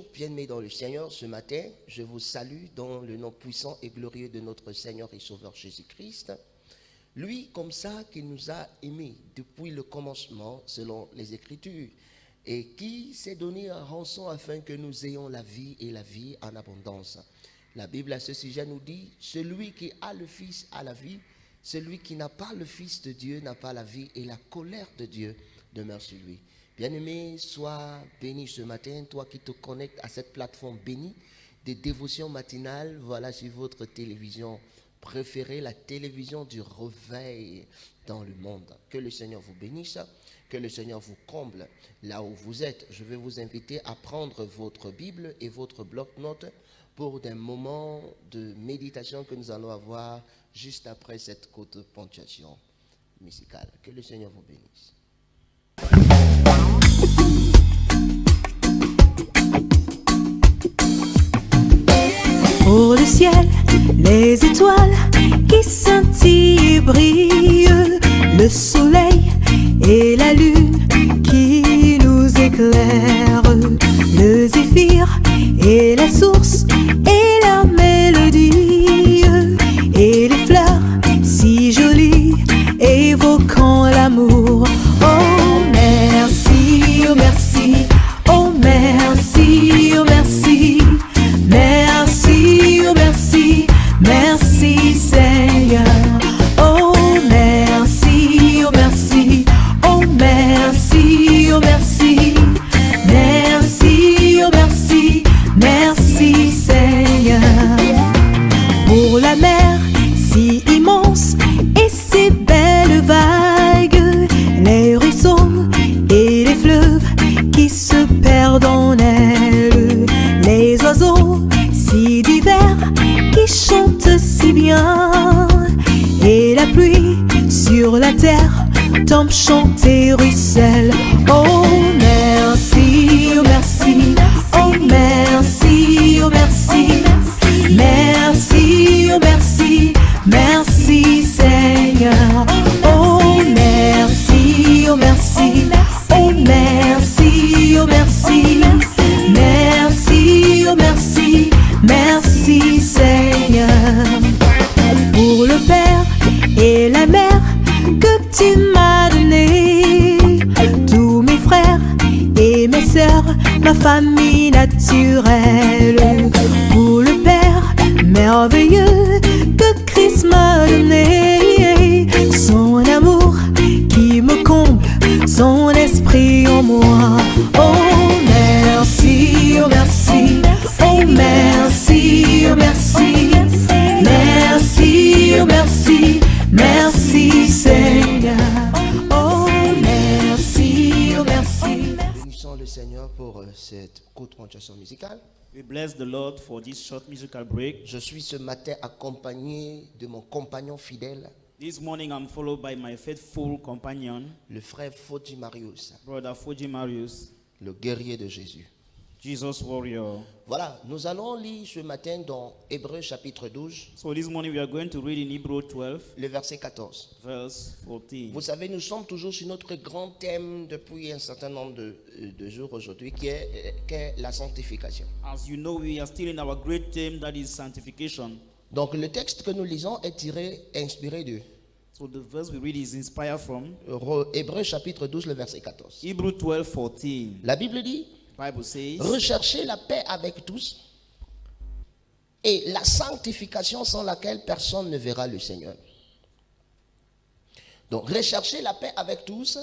Bonjour, bien-aimés dans le Seigneur. Ce matin, je vous salue dans le nom puissant et glorieux de notre Seigneur et Sauveur Jésus-Christ. Lui, comme ça, qui nous a aimés depuis le commencement, selon les Écritures, et qui s'est donné en rançon afin que nous ayons la vie et la vie en abondance. La Bible à ce sujet nous dit, celui qui a le Fils a la vie, celui qui n'a pas le Fils de Dieu n'a pas la vie, et la colère de Dieu demeure sur lui. Bien-aimé, sois béni ce matin, toi qui te connectes à cette plateforme bénie des dévotions matinales, voilà sur votre télévision préférée, la télévision du réveil dans le monde. Que le Seigneur vous bénisse, que le Seigneur vous comble là où vous êtes. Je vais vous inviter à prendre votre Bible et votre bloc-notes pour des moments de méditation que nous allons avoir juste après cette courte ponctuation musicale. Que le Seigneur vous bénisse. Pour le ciel, les étoiles qui scintillent et brillent, le soleil et la lune qui nous éclairent, le zéphyr et la source et la mélodie, et les fleurs si jolies évoquant l'amour. Oh merci, oh merci, oh merci, oh merci. Merci, oh merci, merci Seigneur. Oh merci, oh merci, oh merci, oh merci. Merci, oh merci, merci Seigneur. Pour la mer si immense et ses belles vagues, les ruisseaux et les fleuves qui se perdent en elle, les oiseaux si divers qui chantent si bien, et la pluie sur la terre tombe, chante et ruisselle. Oh merci, oh merci, oh merci, oh merci. Merci, oh merci, merci Seigneur. Oh merci, oh merci, oh merci, oh merci. Merci, oh merci, merci Seigneur. Pour le Père et la Mère que tu m'as donné, tous mes frères et mes sœurs, ma famille naturelle. Pour le Père merveilleux que Christ m'a donné, son amour qui me comble, son esprit en moi. Oh merci, oh merci, oh merci, oh merci. Merci, oh merci, merci Seigneur. Oh merci, oh merci. Bénissons le Seigneur pour cette courte ponctuation musicale. We bless the Lord for this short musical break. Je suis ce matin accompagné de mon compagnon fidèle, This morning I'm followed by my faithful companion, le frère Foji Marius, Brother Fuji Marius, le guerrier de Jésus. Jesus Warrior. Voilà, nous allons lire ce matin dans Hébreux chapitre 12, So this morning we are going to read in Hebrew 12, le verset 14. verse 14. Vous savez, nous sommes toujours sur notre grand thème depuis un certain nombre de jours aujourd'hui, qui est la sanctification. As you know, we are still in our great theme, that is sanctification. Donc le texte que nous lisons est inspiré de So the verse we read is inspired from Hébreux chapitre 12, le verset 14. Hebrew 12, 14. La Bible dit, Bible says, recherchez la paix avec tous et la sanctification sans laquelle personne ne verra le Seigneur. Donc, recherchez la paix avec tous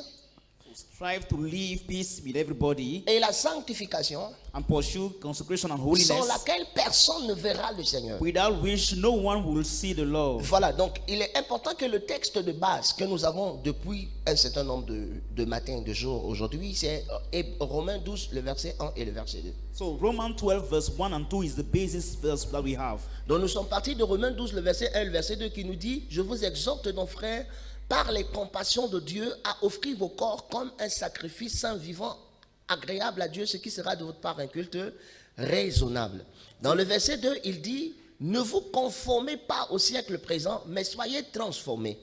strive to live peace with everybody et la sanctification and pursue consecration and sans holiness, laquelle personne ne verra le Seigneur. without which no one will see the Lord. Voilà, donc il est important que le texte de base que nous avons depuis un certain nombre de matins, de jours aujourd'hui, c'est Romains 12, le verset 1 et le verset 2. So Romans 12 verse 1 and 2 is the basis verse that we have. Donc nous sommes partis de Romains 12, le verset 1 et le verset 2 qui nous dit, je vous exhorte donc frères, par les compassions de Dieu, à offrir vos corps comme un sacrifice saint, vivant, agréable à Dieu, ce qui sera de votre part un culte raisonnable. Dans le verset 2, il dit, ne vous conformez pas au siècle présent, mais soyez transformés,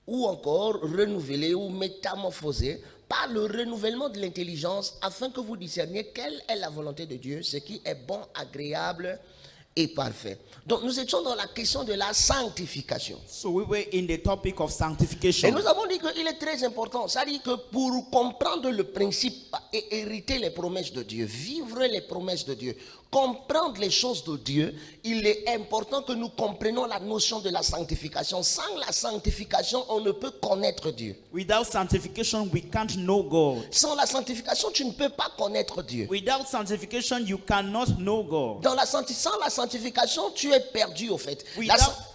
ou encore renouvelés ou métamorphosés par le renouvellement de l'intelligence, afin que vous discerniez quelle est la volonté de Dieu, ce qui est bon, agréable et parfait. Donc nous étions dans la question de la sanctification. So we were in the topic of Et sanctification. nous avons dit qu'il est très important. C'est-à-dire que pour comprendre le principe et hériter les promesses de Dieu, vivre les promesses de Dieu, comprendre les choses de Dieu, il est important que nous comprenions la notion de la sanctification. Sans la sanctification, on ne peut connaître Dieu. Without sanctification, we can't know God. Sans la sanctification, tu ne peux pas connaître Dieu. Without sanctification, you cannot know God. Sans la sanctification, tu es perdu au fait.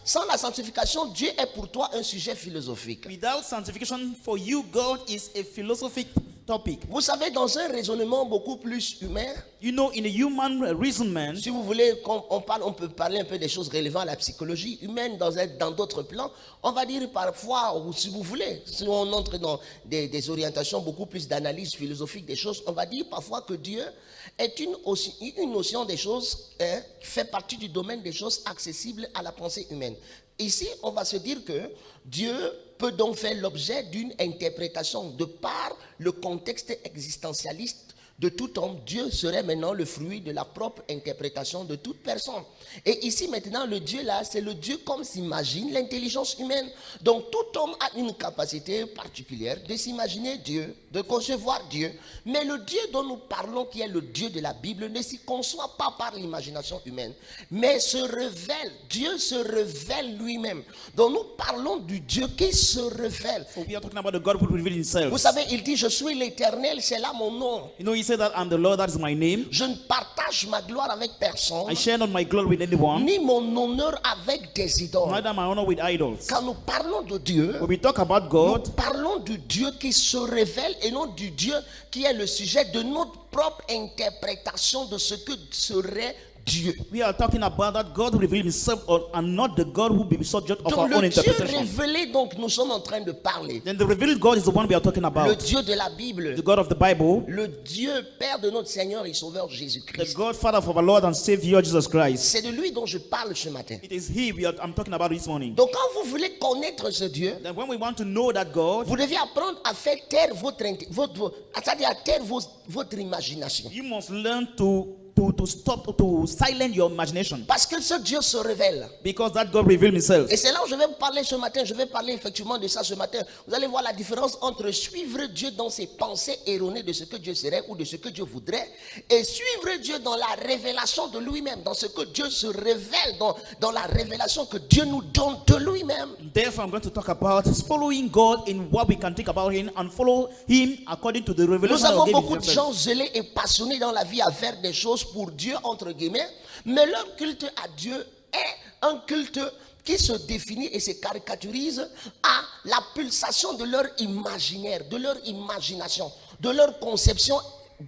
Sans la sanctification, Dieu est pour toi un sujet philosophique. Without sanctification, for you, God is a philosophic topic. Vous savez, dans un raisonnement beaucoup plus humain, You know, in a human reasonment, si vous voulez, on peut parler un peu des choses relevant à la psychologie humaine dans d'autres plans. On va dire parfois, ou si vous voulez, si on entre dans des orientations beaucoup plus d'analyse philosophique des choses, on va dire parfois que Dieu est une notion des choses qui fait partie du domaine des choses accessibles à la pensée humaine. Ici, on va se dire que Dieu peut donc faire l'objet d'une interprétation de par le contexte existentialiste de tout homme. Dieu serait maintenant le fruit de la propre interprétation de toute personne. Et ici maintenant, le Dieu là, c'est le Dieu comme s'imagine l'intelligence humaine. Donc tout homme a une capacité particulière de s'imaginer Dieu, de concevoir Dieu. Mais le Dieu dont nous parlons, qui est le Dieu de la Bible, ne s'y conçoit pas par l'imagination humaine, mais se révèle. Dieu se révèle lui-même. Donc nous parlons du Dieu qui se révèle. so we are talking about the God who revealed himself. Vous savez, il dit, je suis l'Éternel, c'est là mon nom. You know, he said that I'm the Lord, that is my name. Je ne partage ma gloire avec personne, I share not my glory with anyone, ni mon honneur avec des idoles. neither my honor with idols. Quand nous parlons de Dieu, When we talk about God, nous parlons du Dieu qui se révèle et non du Dieu qui est le sujet de notre propre interprétation de ce que serait Dieu. we are talking about that God who revealed himself and not the God who be subject of Donc our own le Dieu interpretation. révélé, donc nous sommes en train de parler. Then the revealed God is the one we are talking Le about. Dieu de la Bible, The God of the Bible, le Dieu Père de notre Seigneur et Sauveur the Jésus-Christ. God Father of our Lord and Savior Jesus Christ. C'est de lui dont je parle ce matin. It is He I'm talking about this morning. Donc quand vous voulez connaître ce Dieu, Then when we want to know that God, vous devez apprendre à faire taire c'est-à-dire à taire votre imagination. you must learn to silence your imagination, Parce que ce Dieu se révèle. because that God revealed himself. Et c'est là où je vais vous parler ce matin. Je vais parler effectivement de ça ce matin. Vous allez voir la différence entre suivre Dieu dans ses pensées erronées de ce que Dieu serait ou de ce que Dieu voudrait, et suivre Dieu dans la révélation de lui-même, dans ce que Dieu se révèle, dans la révélation que Dieu nous donne de lui-même. Therefore, I'm going to talk about following God in what we can think about Him and follow Him according to the Nous revelation avons of beaucoup de Himself. gens zélés et passionnés dans la vie à faire des choses pour Dieu, entre guillemets, mais leur culte à Dieu est un culte qui se définit et se caricaturise à la pulsation de leur imaginaire, de leur imagination, de leur conception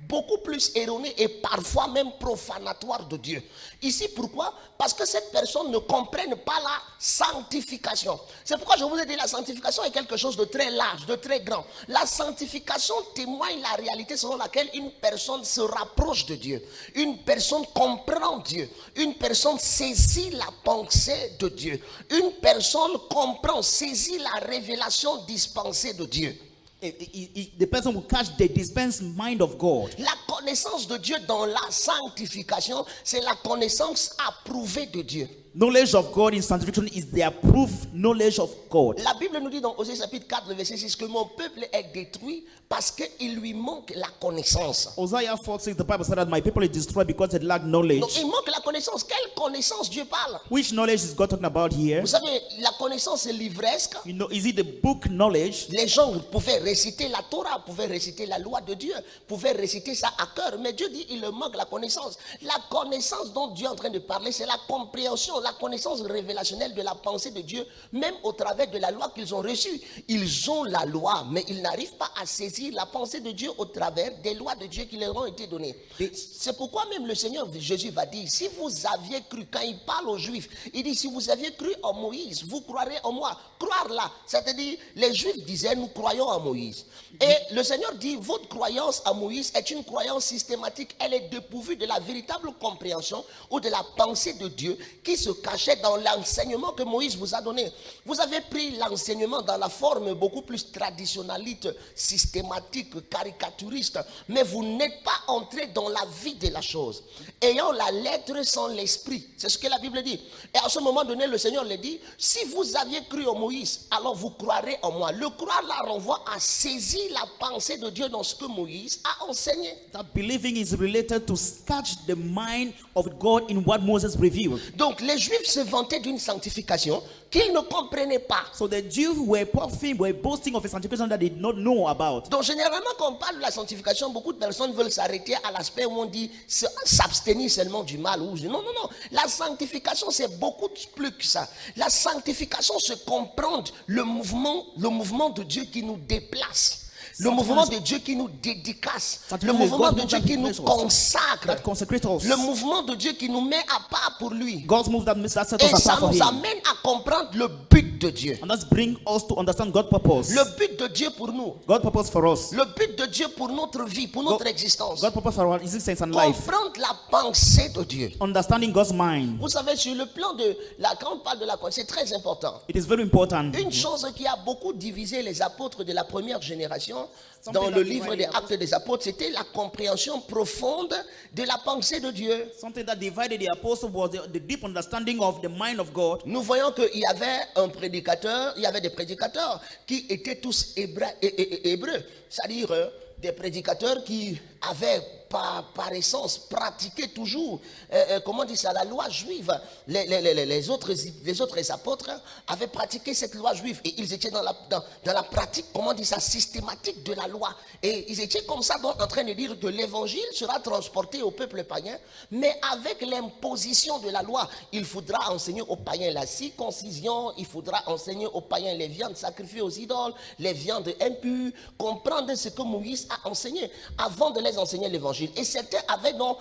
beaucoup plus erronée et parfois même profanatoire de Dieu. Ici, pourquoi? Parce que cette personne ne comprenne pas la sanctification. C'est pourquoi je vous ai dit, la sanctification est quelque chose de très large, de très grand. La sanctification témoigne la réalité selon laquelle une personne se rapproche de Dieu, une personne comprend Dieu, une personne saisit la pensée de Dieu, une personne comprend, saisit la révélation dispensée de Dieu. The person will catch the dispensed mind of God. La connaissance de Dieu dans la sanctification, c'est la connaissance approuvée de Dieu. Knowledge of God in sanctification is the approved knowledge of God. La Bible nous dit dans Osée chapitre 4, le verset 6 que mon peuple est détruit parce qu'il lui manque la connaissance. Isaiah 4:6, the Bible said that my people is destroyed because they lack knowledge. Donc il manque la connaissance. Quelle connaissance Dieu parle? Which knowledge is God talking about here? Vous savez, la connaissance est livresque. You know, is it the book knowledge? Les gens pouvaient réciter la Torah, pouvaient réciter la loi de Dieu, pouvaient réciter ça à cœur. Mais Dieu dit, il leur manque la connaissance. La connaissance dont Dieu est en train de parler, c'est la compréhension, la connaissance révélationnelle de la pensée de Dieu, même au travers de la loi qu'ils ont reçue. Ils ont la loi, mais ils n'arrivent pas à saisir la pensée de Dieu au travers des lois de Dieu qui leur ont été données. C'est pourquoi même le Seigneur Jésus va dire, si vous aviez cru, quand il parle aux Juifs, il dit, si vous aviez cru en Moïse, vous croirez en moi. Croire là, c'est-à-dire, les Juifs disaient, nous croyons en Moïse. Et le Seigneur dit, votre croyance en Moïse est une croyance systématique. Elle est dépourvue de la véritable compréhension ou de la pensée de Dieu qui se se cachait dans l'enseignement que Moïse vous a donné. Vous avez pris l'enseignement dans la forme beaucoup plus traditionnaliste, systématique, caricaturiste, mais vous n'êtes pas entré dans la vie de la chose. Ayant la lettre sans l'esprit, c'est ce que la Bible dit. Et à ce moment donné, le Seigneur le dit, si vous aviez cru en Moïse, alors vous croirez en moi. Le croire là renvoie à saisir la pensée de Dieu dans ce que Moïse a enseigné. That believing is related to catch the mind of God in what Moses revealed. Donc les Juifs se vantaient d'une sanctification qu'ils ne comprenaient pas. So the Jews were puffing, were boasting of a sanctification that they did not know about. Donc généralement quand on parle de la sanctification, beaucoup de personnes veulent s'arrêter à l'aspect où on dit s'abstenir seulement du mal. Non. La sanctification c'est beaucoup plus que ça. La sanctification c'est comprendre le mouvement de Dieu qui nous déplace. Le mouvement de Dieu qui nous dédicace. Le mouvement de Dieu qui nous consacre. Le mouvement de Dieu qui nous met à part pour lui. Et ça nous amène à comprendre le but de Dieu. And that's bring us to understand God's purpose. Le but de Dieu pour nous. God's purpose for us. Le but de Dieu pour notre vie, pour notre existence. God's purpose for our existence and life. Comprendre la pensée de Dieu. Understanding God's mind. Vous savez, sur le plan de la, quand on parle de la conscience, c'est très important. It is very important. Une chose qui a beaucoup divisé les apôtres de la première génération, dans le livre des Actes des Apôtres, c'était la compréhension profonde de la pensée de Dieu. Something that divided the apostles was the deep understanding of the mind of God. Nous voyons qu'il y avait il y avait des prédicateurs qui étaient tous hébreux, c'est-à-dire des prédicateurs qui avaient par essence pratiqué toujours, comment dire ça, la loi juive. Les autres apôtres avaient pratiqué cette loi juive et ils étaient dans la pratique, comment dire ça, systématique de la loi. Et ils étaient comme ça donc en train de dire que l'évangile sera transporté au peuple païen, mais avec l'imposition de la loi, il faudra enseigner aux païens la circoncision, il faudra enseigner aux païens les viandes sacrifiées aux idoles, les viandes impures, comprendre ce que Moïse a enseigné avant de les enseigner l'évangile. Et certains avaient donc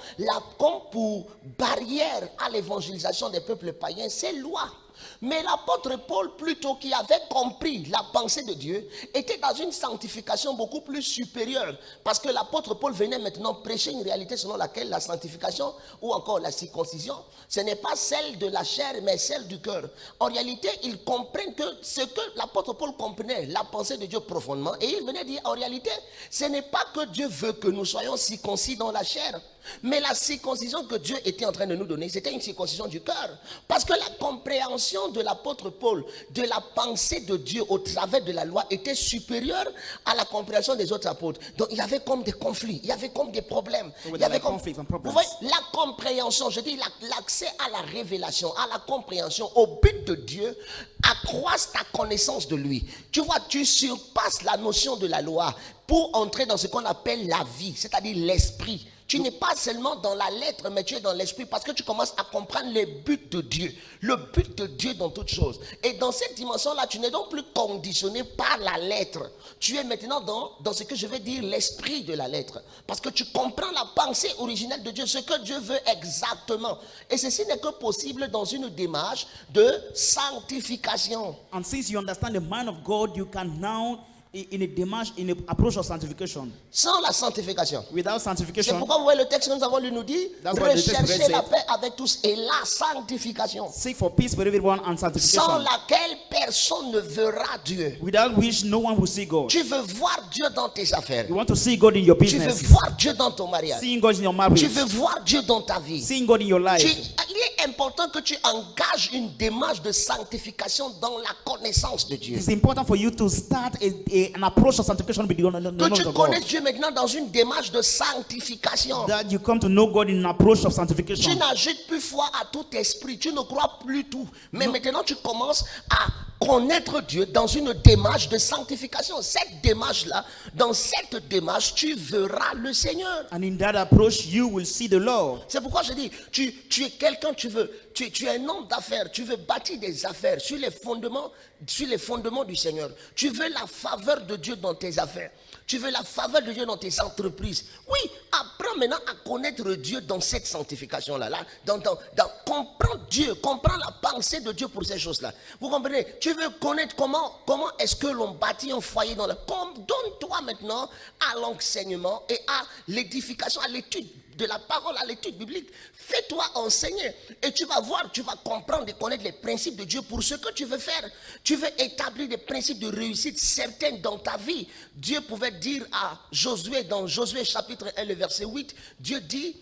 comme pour barrière à l'évangélisation des peuples païens ces lois. Mais l'apôtre Paul, plutôt qui avait compris la pensée de Dieu, était dans une sanctification beaucoup plus supérieure. Parce que l'apôtre Paul venait maintenant prêcher une réalité selon laquelle la sanctification ou encore la circoncision, ce n'est pas celle de la chair, mais celle du cœur. En réalité, ils comprennent que ce que l'apôtre Paul comprenait, la pensée de Dieu profondément, et il venait dire, en réalité, ce n'est pas que Dieu veut que nous soyons circoncis dans la chair, mais la circoncision que Dieu était en train de nous donner, c'était une circoncision du cœur. Parce que la compréhension de l'apôtre Paul, de la pensée de Dieu au travers de la loi, était supérieure à la compréhension des autres apôtres. Donc il y avait comme des conflits, il y avait comme des problèmes. Il y avait comme, vous voyez, la compréhension, je dis l'accès à la révélation, à la compréhension, au but de Dieu, accroisse ta connaissance de lui. Tu vois, tu surpasses la notion de la loi pour entrer dans ce qu'on appelle la vie, c'est-à-dire l'esprit. Tu n'es pas seulement dans la lettre, mais tu es dans l'esprit parce que tu commences à comprendre les buts de Dieu. Le but de Dieu dans toutes choses. Et dans cette dimension-là, tu n'es donc plus conditionné par la lettre. Tu es maintenant dans ce que je vais dire l'esprit de la lettre. Parce que tu comprends la pensée originelle de Dieu, ce que Dieu veut exactement. Et ceci n'est que possible dans une démarche de sanctification. And since you understand the mind of God, you can now in a démarche, in an approach of sanctification. Sans la sanctification. Without sanctification. C'est pourquoi vous voyez le texte que nous avons lu nous dit, recherchez la paix avec tous et la sanctification. Seek for peace with everyone and sanctification. Sans laquelle personne ne verra Dieu. Without which no one will see God. Tu veux voir Dieu dans tes affaires. You want to see God in your business. Tu veux voir Dieu dans ton mariage. Seeing God in your marriage. Tu veux voir Dieu dans ta vie. Seeing God in your life. Il est important que tu engages une démarche de sanctification dans la connaissance de Dieu. It's important for you to start an approach of sanctification with the knowledge of God. Que tu connaisses Dieu maintenant dans une démarche de sanctification. That you come to know God in an approach of sanctification. Tu n'ajoutes plus foi à tout esprit. Tu ne crois plus tout. Mais maintenant tu commences à connaître Dieu dans une démarche de sanctification. Cette démarche-là, dans cette démarche, tu verras le Seigneur. And in that approach, you will see the Lord. C'est pourquoi je dis, tu es quelqu'un, tu es un homme d'affaires, tu veux bâtir des affaires sur les fondements du Seigneur. Tu veux la faveur de Dieu dans tes affaires. Tu veux la faveur de Dieu dans tes entreprises. Oui, apprends maintenant à connaître Dieu dans cette sanctification-là. Comprends Dieu, comprends la pensée de Dieu pour ces choses-là. Vous comprenez? Tu veux connaître comment est-ce que l'on bâtit un foyer dans la... Donne-toi maintenant à l'enseignement et à l'édification, à l'étude de la parole à l'étude biblique. Fais-toi enseigner et tu vas voir, tu vas comprendre et connaître les principes de Dieu pour ce que tu veux faire. Tu veux établir des principes de réussite certaines dans ta vie. Dieu pouvait dire à Josué, dans Josué chapitre 1, le verset 8, Dieu dit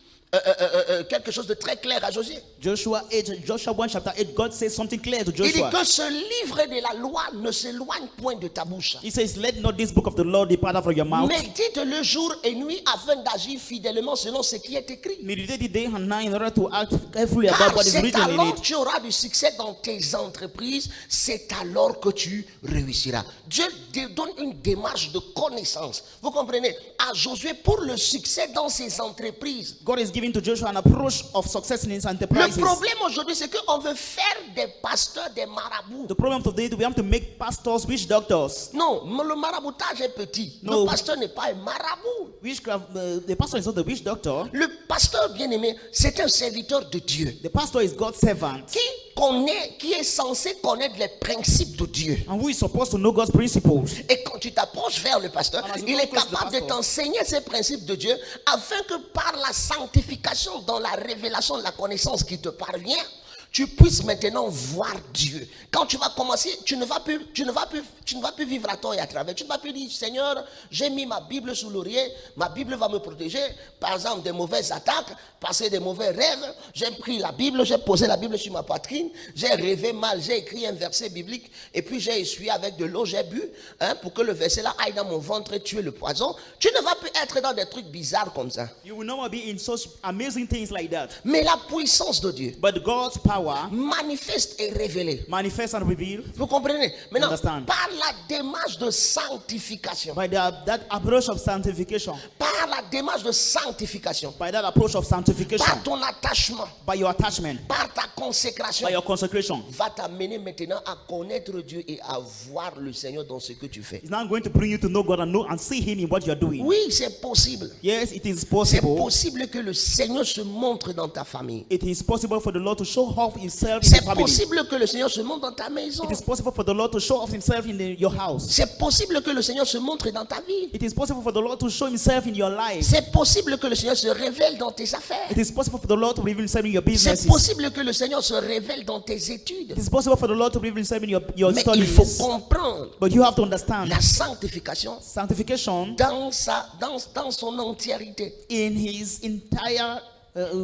quelque chose de très clair à Josué. Joshua 1 chapter 8, God says something clear to Il dit Joshua. que ce livre de la loi ne s'éloigne point de ta bouche. He says, let not this book of the law depart out of your mouth. Médite-le jour et nuit afin d'agir fidèlement selon ce qui est écrit. Meditate it day and night in order to act carefully about Car what is c'est written in alors que it. tu auras du succès dans tes entreprises, c'est alors que tu réussiras. Dieu te donne une démarche de connaissance. Vous comprenez? À Josué, pour le succès dans ses entreprises. God is giving to Joshua an approach of success in his Le enterprises. problème aujourd'hui, c'est qu'on veut faire des pasteurs, des marabouts. The problem today, we have to make pastors witch doctors. Non, le maraboutage est petit. No. Le pasteur n'est pas un marabout. Witchcraft, the pastor is not the witch doctor. Le pasteur bien-aimé, c'est un serviteur de Dieu The pastor is God's servant. qui connaît, qui est censé connaître les principes de Dieu. And who is supposed to know God's principles. Et quand tu t'approches vers le pasteur, And as you il go est close to the capable de pastor, t'enseigner ces principes de Dieu afin que par la sanctification dans la révélation de la connaissance qui te parvient, tu puisses maintenant voir Dieu. Quand tu vas commencer, tu ne vas plus vivre à tort et à travers. Tu ne vas plus dire, Seigneur, j'ai mis ma Bible sous l'oreiller, ma Bible va me protéger, par exemple, des mauvaises attaques, passer des mauvais rêves. J'ai pris la Bible, j'ai posé la Bible sur ma poitrine, j'ai rêvé mal, j'ai écrit un verset biblique, et puis j'ai essuyé avec de l'eau, j'ai bu, pour que le verset là aille dans mon ventre et tuer le poison. Tu ne vas plus être dans des trucs bizarres comme ça. You will not be in such amazing things like that. Mais la puissance de Dieu But God's power manifeste et révélée. manifests and reveals Vous comprenez? Maintenant, Understand. par la démarche de sanctification, by that approach of sanctification. par la démarche de sanctification, By that approach of sanctification. par ton attachement, By your attachment. par ta consécration, By your consecration. va t'amener maintenant à connaître Dieu et à voir le Seigneur dans ce que tu fais. It's now going to bring you to know God and see Him in what you are doing. Oui, c'est possible. Yes, it is C'est possible. possible que le Seigneur se montre dans ta famille. It is possible for the Lord to show off Himself in C'est the family. possible que le Seigneur se montre dans ta maison. It is possible for the Lord to show off Himself in your house. C'est possible que le Seigneur se montre dans ta vie. It is possible for the Lord to show Himself in your life. C'est possible que le Seigneur se révèle dans tes affaires. It is possible for the Lord to reveal Himself in your C'est businesses. possible que le Seigneur se révèle dans tes études. It is possible for the Lord to reveal Himself in your Mais il faut studies. comprendre But you have to understand la sanctification sanctification dans son entièreté. in His entire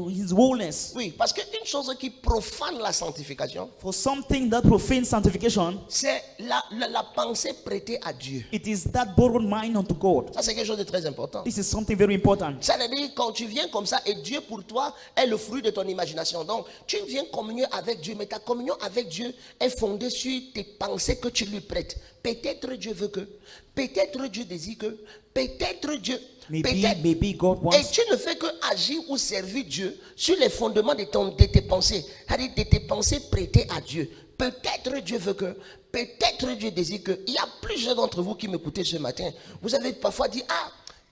His wholeness. Oui, parce qu'une chose qui profane la sanctification, For something that profanes sanctification, c'est la pensée prêtée à Dieu. it is that borrowed mind unto God. Ça, c'est quelque chose de très important. This is something very important. Ça veut dire quand tu viens comme ça et Dieu pour toi est le fruit de ton imagination. Donc tu viens communier avec Dieu, mais ta communion avec Dieu est fondée sur tes pensées que tu lui prêtes. Peut-être Dieu veut que, peut-être Dieu désire que, peut-être Dieu, peut-être. Maybe God Et wants. tu ne fais que agir ou servir Dieu sur les fondements de tes pensées, c'est-à-dire de tes pensées prêtées à Dieu. Peut-être Dieu veut que, peut-être Dieu désire que. Il y a plusieurs d'entre vous qui m'écoutez ce matin. Vous avez parfois dit,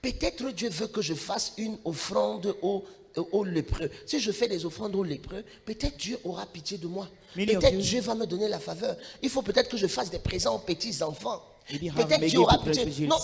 peut-être Dieu veut que je fasse une offrande aux lépreux. Si je fais des offrandes aux lépreux, peut-être Dieu aura pitié de moi. Many of Peut-être you- Dieu va me donner la faveur. Il faut peut-être que je fasse des présents aux petits enfants. Maybe have Peut-être maybe Dieu aura to pitié. presbyteries. Non,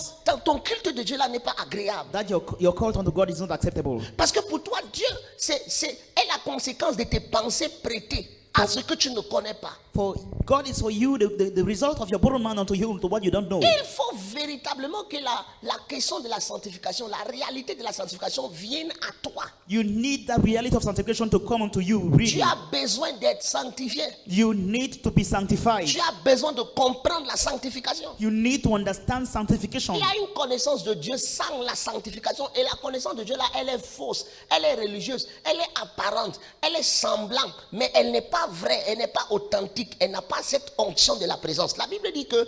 ton culte de Dieu là n'est pas agréable. That your cult unto God is not acceptable. Parce que pour toi, Dieu est la conséquence de tes pensées prêtées à ce que tu ne connais pas. For God is for you the result of your borrowed mind unto you to what you don't know. Il faut véritablement que la question de la sanctification, la réalité de la sanctification vienne à toi. You need that reality of sanctification to come unto you. Really. Tu as besoin d'être sanctifié. You need to be sanctified. Tu as besoin de comprendre la sanctification. You need to understand sanctification. Il y a une connaissance de Dieu sans la sanctification. Et la connaissance de Dieu là, elle est fausse, elle est religieuse, elle est apparente, elle est semblante, mais elle n'est pas vraie, elle n'est pas authentique, elle n'a pas cette onction de la présence. La Bible dit que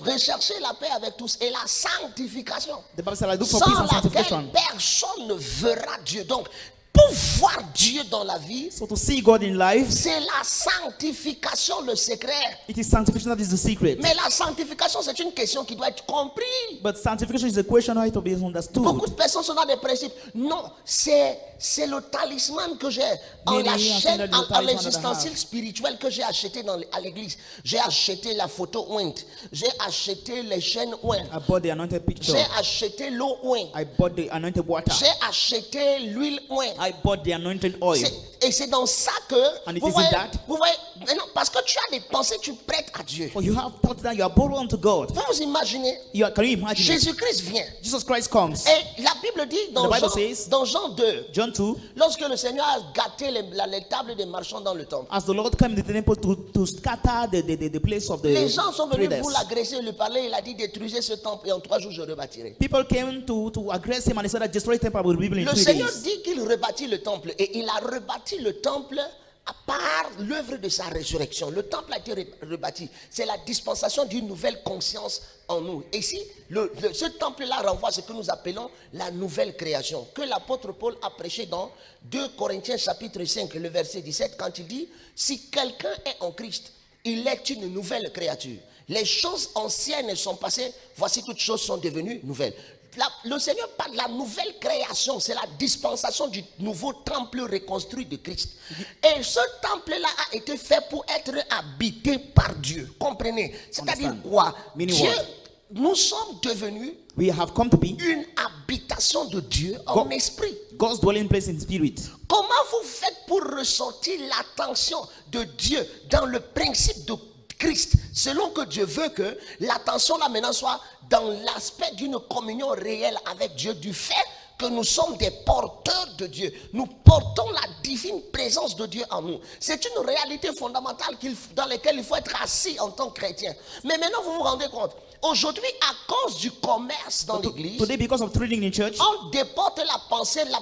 recherchez la paix avec tous et la sanctification, The Bible says, "I look for peace sans and laquelle sanctification." personne ne verra Dieu. Donc, pour voir Dieu Dieu dans la vie, So to see God in life, c'est la sanctification le secret. it is sanctification that is the secret. Mais la sanctification, c'est une question qui doit être comprise. But sanctification is a question how to be understood. Beaucoup de personnes sont dans des principes. Non, c'est le talisman que j'ai en Many la are chaîne, saying that the en talisman that I l'existentiel have. spirituel que j'ai acheté à l'église. J'ai acheté la photo oint. J'ai acheté les chaînes oint. I bought the anointed picture. J'ai acheté l'eau oint. I bought the anointed water. J'ai acheté l'huile oint. I bought the anointed oil. Et c'est dans ça que And it vous is in voyez, that. vous voyez, mais non, parce que tu as des pensées, tu prêtes à Dieu. For you have thought that you are borrowed unto God. Vous vous imaginez, Can you imagine? it? Jésus-Christ vient. Jesus Christ comes. Et la Bible dit The Bible says- dans Jean 2, John 2, lorsque le Seigneur a gâté les tables des marchands dans le temple, as the Lord came to the temple to scatter the place of the les gens sont venus traders. pour l'agresser, lui parler. Il a dit détruisez ce temple et en 3 jours je rebâtirai. People came to aggress him and he said that destroy the temple will be in Le 3 Seigneur days. dit qu'il rebâtit le temple et il a rebâti le temple à part l'œuvre de sa résurrection. Le temple a été rebâti. C'est la dispensation d'une nouvelle conscience en nous. Et ici, ce temple-là renvoie à ce que nous appelons la nouvelle création, que l'apôtre Paul a prêché dans 2 Corinthiens chapitre 5, le verset 17, quand il dit « Si quelqu'un est en Christ, il est une nouvelle créature. Les choses anciennes sont passées, voici toutes choses sont devenues nouvelles. » Le Seigneur parle de la nouvelle création, c'est la dispensation du nouveau temple reconstruit de Christ. Et ce temple-là a été fait pour être habité par Dieu. Comprenez? C'est-à-dire Understand. quoi? Meaning Dieu, what? nous sommes devenus We have come to be une habitation de Dieu en esprit. God's dwelling place in spirit. Comment vous faites pour ressortir l'attention de Dieu dans le principe de Christ, selon que Dieu veut que l'attention là maintenant soit dans l'aspect d'une communion réelle avec Dieu, du fait que nous sommes des porteurs de Dieu. Nous portons la divine présence de Dieu en nous. C'est une réalité fondamentale dans laquelle il faut être assis en tant que chrétien. Mais maintenant vous vous rendez compte, aujourd'hui à cause du commerce dans l'église, Today, because of trading in church, on déporte la pensée de la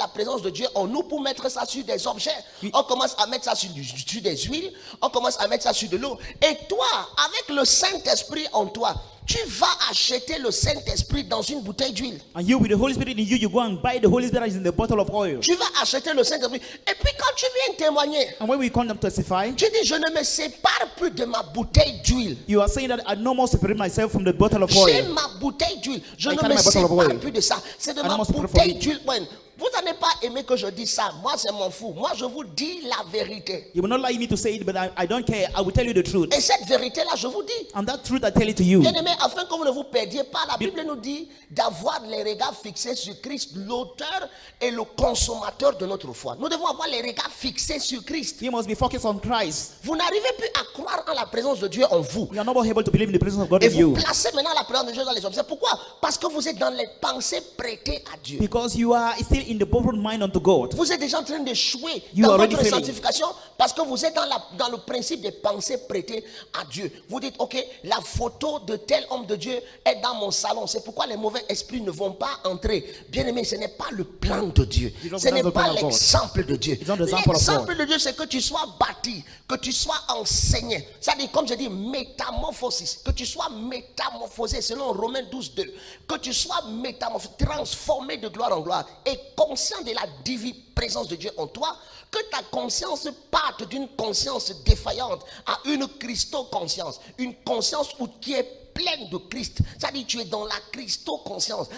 présence de Dieu en nous pour mettre ça sur des objets. On commence à mettre ça sur des huiles, on commence à mettre ça sur de l'eau. Et toi, avec le Saint-Esprit en toi, tu vas acheter le Saint-Esprit dans une bouteille d'huile. and you with the Holy Spirit in you, you go and buy the Holy Spirit in the bottle of oil. Tu vas acheter le Saint-Esprit. Et puis quand tu viens témoigner, And when we come to testify, tu dis, je ne me sépare plus de ma bouteille d'huile. you are saying that I no more separate myself from the bottle of J'ai oil. ma bouteille d'huile. Je I ne carry me my bottle of sépare oil. plus de ça. C'est de I ma no more separate bouteille from it. d'huile. Ouais. Vous n'allez pas aimer que je dise ça. Moi, c'est mon fou. Moi, je vous dis la vérité. You will not like me to say it, but I don't care. I will tell you the truth. Et cette vérité-là, je vous dis. And that truth, I tell it to you. Bien aimé, afin que vous ne vous perdiez pas, la Bible nous dit d'avoir les regards fixés sur Christ, l'auteur et le consommateur de notre foi. Nous devons avoir les regards fixés sur Christ. You must be focused on Christ. Vous n'arrivez plus à croire en la présence de Dieu en vous. You are not more able to believe in the presence of God Et in vous you. placez maintenant la présence de Dieu dans les hommes. C'est pourquoi? Parce que vous êtes dans les pensées prêtées à Dieu. Because you are still in the borrowed mind unto God. Vous êtes déjà en train d'échouer You dans are already votre failing. sanctification parce que vous êtes dans le principe des pensées prêtées à Dieu. Vous dites, ok, la photo de tel homme de Dieu est dans mon salon. C'est pourquoi les mauvais esprits ne vont pas entrer. Bien aimé, ce n'est pas le plan de Dieu. It's not Ce n'est the plan pas of God. l'exemple de Dieu. It's not the example of L'exemple God. de Dieu, c'est que tu sois bâti, que tu sois enseigné. C'est-à-dire, comme je dis, métamorphosis. Que tu sois métamorphosé selon Romains 12, 2. Que tu sois métamorphosé, transformé de gloire en gloire et conscient de la divine présence de Dieu en toi, que ta conscience parte d'une conscience défaillante à une Christo-conscience, une conscience qui est pleine de Christ. C'est-à-dire tu es dans la Christo-conscience.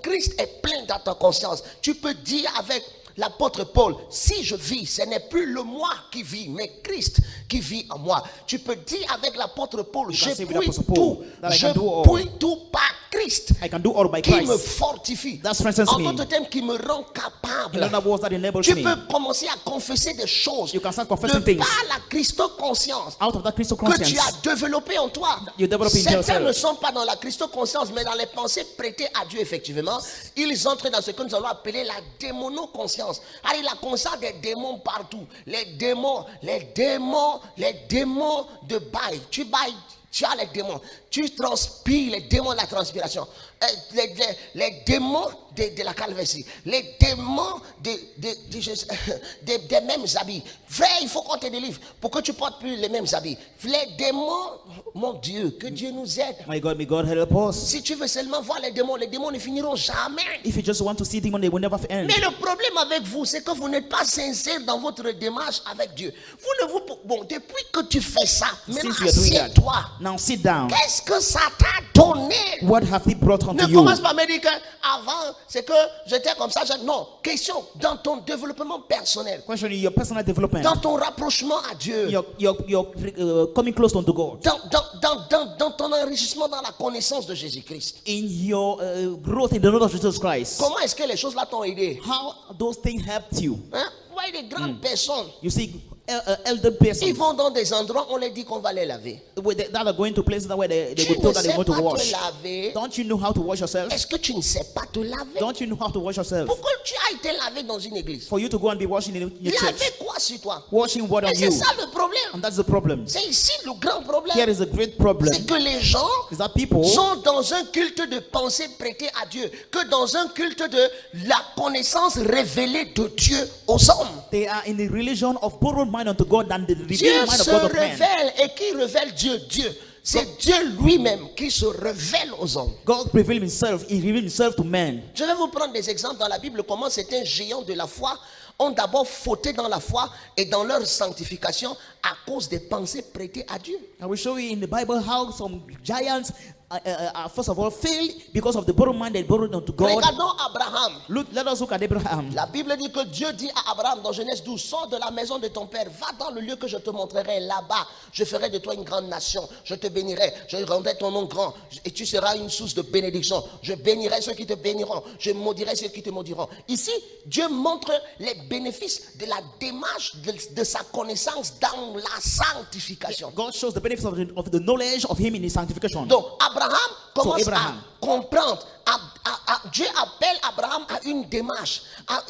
Christ est plein dans ta conscience. Tu peux dire avec l'apôtre Paul, si je vis, ce n'est plus le moi qui vit, mais Christ qui vit en moi. Tu peux dire avec l'apôtre Paul, You je can say with puis Apostle Paul tout, that I je can do all. puis tout par Christ I can do all by qui me Christ. fortifie. That strengthens En me. d'autres termes, qui me rend In capable. other words, that enables Tu me. peux commencer à confesser des choses You can start de confessing things. par la Christo-conscience Out of that Christian que tu conscience. as développé en toi. You develop in Certains yourself. ne sont pas dans la Christo-conscience, mais dans les pensées prêtées à Dieu, effectivement. Ils entrent dans ce que nous allons appeler la démonoconscience. Allez, la conscience des démons partout. Les démons de bail. Tu bailles. Tu as les démons, tu transpires les démons de la transpiration. les démons de la calvitie, les démons des mêmes habits. Frère, il faut qu'on te délivre pour que tu portes plus les mêmes habits. Les démons, mon Dieu, que Dieu nous aide. My God, may God help us. Si tu veux seulement voir les démons ne finiront jamais. If you just want to see demons, they will never end. Mais le problème avec vous, c'est que vous n'êtes pas sincère dans votre démarche avec Dieu. Bon, depuis que tu fais ça, maintenant Since you are doing that, assieds-toi. now sit down. Qu'est-ce que ça t'a donné? What have He brought unto Ne you? commence pas à me dire qu'avant, c'est que j'étais comme ça. Non, question dans ton développement personnel, Question in your personal development. dans ton rapprochement à Dieu, Your coming close unto God. dans ton enrichissement dans la connaissance de Jésus-Christ. In your growth in the knowledge of Jesus Christ. Comment est-ce que les choses là t'ont aidé? How those things helped you. Hein? Vous voyez des grandes personnes, You see, elder persons ils vont dans des endroits, on leur dit qu'on va les laver. that are going to places where they Tu will ne told that sais they want pas to wash. te laver. Don't you know how to wash yourself? Est-ce que tu ne sais pas te laver? Don't you know how to wash yourself? Pourquoi tu as été lavé dans une église? For you to go and be washing in your church. Laver quoi sur toi? Washing what on Et c'est you. ça le problème. And that's the problem. C'est ici le grand problème. Here is a great problem. C'est que les gens Is that people sont dans un culte de pensée prêtée à Dieu, que dans un culte de la connaissance révélée de Dieu aux hommes. they are in the religion of borrowed mind unto God than the Dieu revealed mind of se God of man. révèle, et qui révèle Dieu? C'est Dieu lui-même qui se révèle aux hommes. God revealed himself. He revealed himself to man. Je vais vous prendre des exemples dans la Bible, comment certains géants de la foi ont d'abord fauté dans la foi et dans leur sanctification à cause des pensées prêtées à Dieu. I will show you in the Bible how some giants first of all failed because of the borrowed mind they borrowed unto God. Regardons Abraham. Let us look at Abraham. La Bible dit que Dieu dit à Abraham dans Genèse 12, sors de la maison de ton père, va dans le lieu que je te montrerai, là-bas, je ferai de toi une grande nation, je te bénirai, je rendrai ton nom grand, et tu seras une source de bénédiction, je bénirai ceux qui te béniront, je maudirai ceux qui te maudiront. Ici, Dieu montre les bénéfices de la démarche de sa connaissance dans la sanctification. God shows the benefits of the knowledge of him in his sanctification. Donc, Abraham commence Abraham. à comprendre. Dieu appelle Abraham à une démarche, à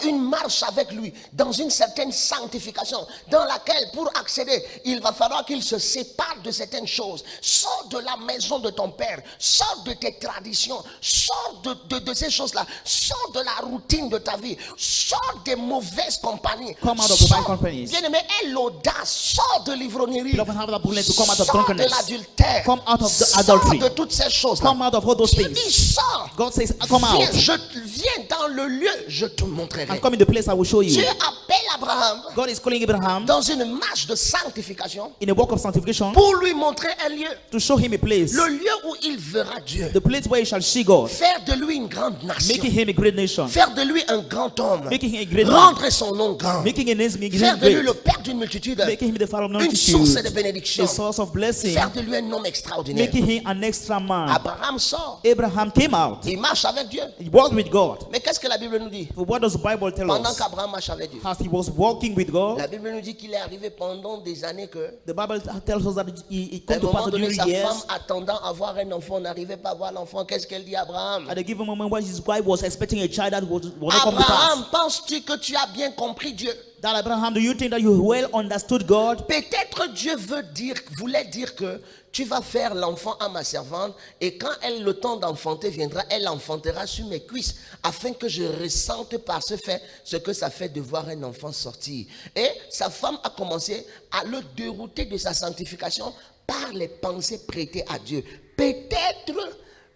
une marche avec lui, dans une certaine sanctification, dans laquelle, pour accéder, il va falloir qu'il se sépare de certaines choses. Sors de la maison de ton père, sors de tes traditions, sors de ces choses-là, sors de la routine de ta vie, sors des mauvaises compagnies. Come out of the bad companies. Bien-aimé, aie l'audace, sors de l'ivrognerie, Don't have that boldness to come out of sors de drunkenness. l'adultère, Come out of the sors adultery. de toutes ces choses-là. Come out of all those Dieu things. dit, sors. God says, come out. Viens dans le lieu, je te montrerai. And come in the place I will show you. Dieu appelle Abraham God is calling Abraham dans une marche de sanctification in a walk of sanctification pour lui montrer un lieu. to show him a place. Le lieu où il verra Dieu. The place where he shall see God. Faire de lui une grande nation. Making him a great nation. Faire de lui un grand homme. Making him a great man. Rendre son nom grand. Making a name Faire de lui great. le père d'une multitude. Making him the father of Une source de multitudes. bénédiction. A source of blessing. Faire de lui un homme extraordinaire. Making him an extra man. Abraham sort. Abraham came out. Il marche avec Dieu. He walked with God. Mais qu'est-ce que la Bible nous dit? But what does the Bible tell Pendant us? qu'Abraham marche avec Dieu. As he was walking with God, La Bible nous dit qu'il est arrivé pendant des années que, the Bible tells us that he à un came to moment pass donné, during sa years. femme attendant avoir un enfant n'arrivait pas à avoir l'enfant. Qu'est-ce qu'elle dit à Abraham? At a given moment when his wife was expecting a child that was not come to Abraham, pass. penses-tu que tu as bien compris Dieu? That Abraham, do you think that you well understood God? Peut-être Dieu voulait dire que tu vas faire l'enfant à ma servante, et quand le temps d'enfanter viendra, elle enfantera sur mes cuisses, afin que je ressente par ce fait ce que ça fait de voir un enfant sortir. Et sa femme a commencé à le dérouter de sa sanctification par les pensées prêtées à Dieu.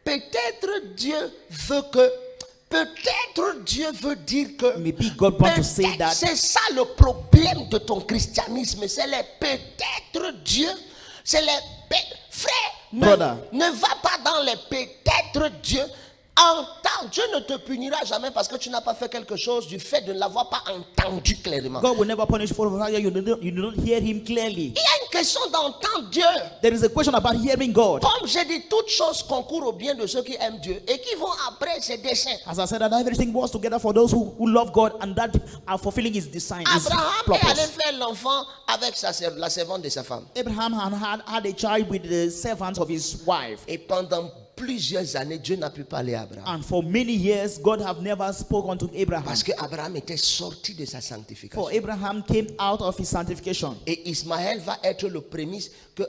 Peut-être Dieu veut que, peut-être Dieu veut dire que, Maybe God wants to say that. c'est ça le problème de ton christianisme, c'est les peut-être Dieu, c'est les frère, Brother. ne va pas dans les peut-être Dieu. Dieu ne te punira jamais parce que tu n'as pas fait quelque chose du fait de ne l'avoir pas entendu clairement. God will never punish you for the fact that you don't hear him clearly. Il y a une question d'entendre Dieu. There is a question about hearing God. Comme j'ai dit, toutes choses concourent au bien de ceux qui aiment Dieu et qui vont après ses desseins. As I said, that everything works together for those who love God and that are fulfilling his design, his Abraham est allé purpose. faire l'enfant avec la servante de sa femme. Abraham had a child with the servants of his wife. Et pendant plusieurs années, Dieu n'a pu parler à Abraham. And for many years, God have never spoken to Abraham. Parce qu'Abraham était sorti de sa sanctification. For Abraham came out of his sanctification. Et Ismaël va être le prémisse que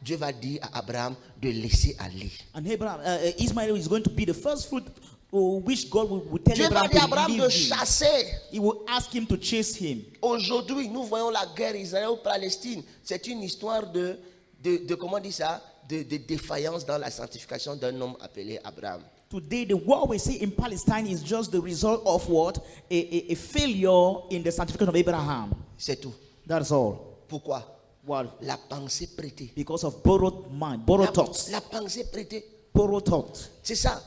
Dieu va dire à Abraham de laisser aller. And Abraham, Ismail is going to be the first fruit which God will tell Dieu va Abraham dire à to Abraham de leave him. chasser. He will ask him to chase him. Aujourd'hui, nous voyons la guerre Israël-Palestine. C'est une histoire de comment on dit ça, de défaillance dans la sanctification d'un homme appelé Abraham. Today, the war we see in Palestine is just the result of what? A failure in the sanctification of Abraham. C'est tout. That's all. Pourquoi? Well, La pensée prêtée. because of borrowed mind, borrowed thoughts. La pensée prêtée. Borrowed thoughts. C'est ça.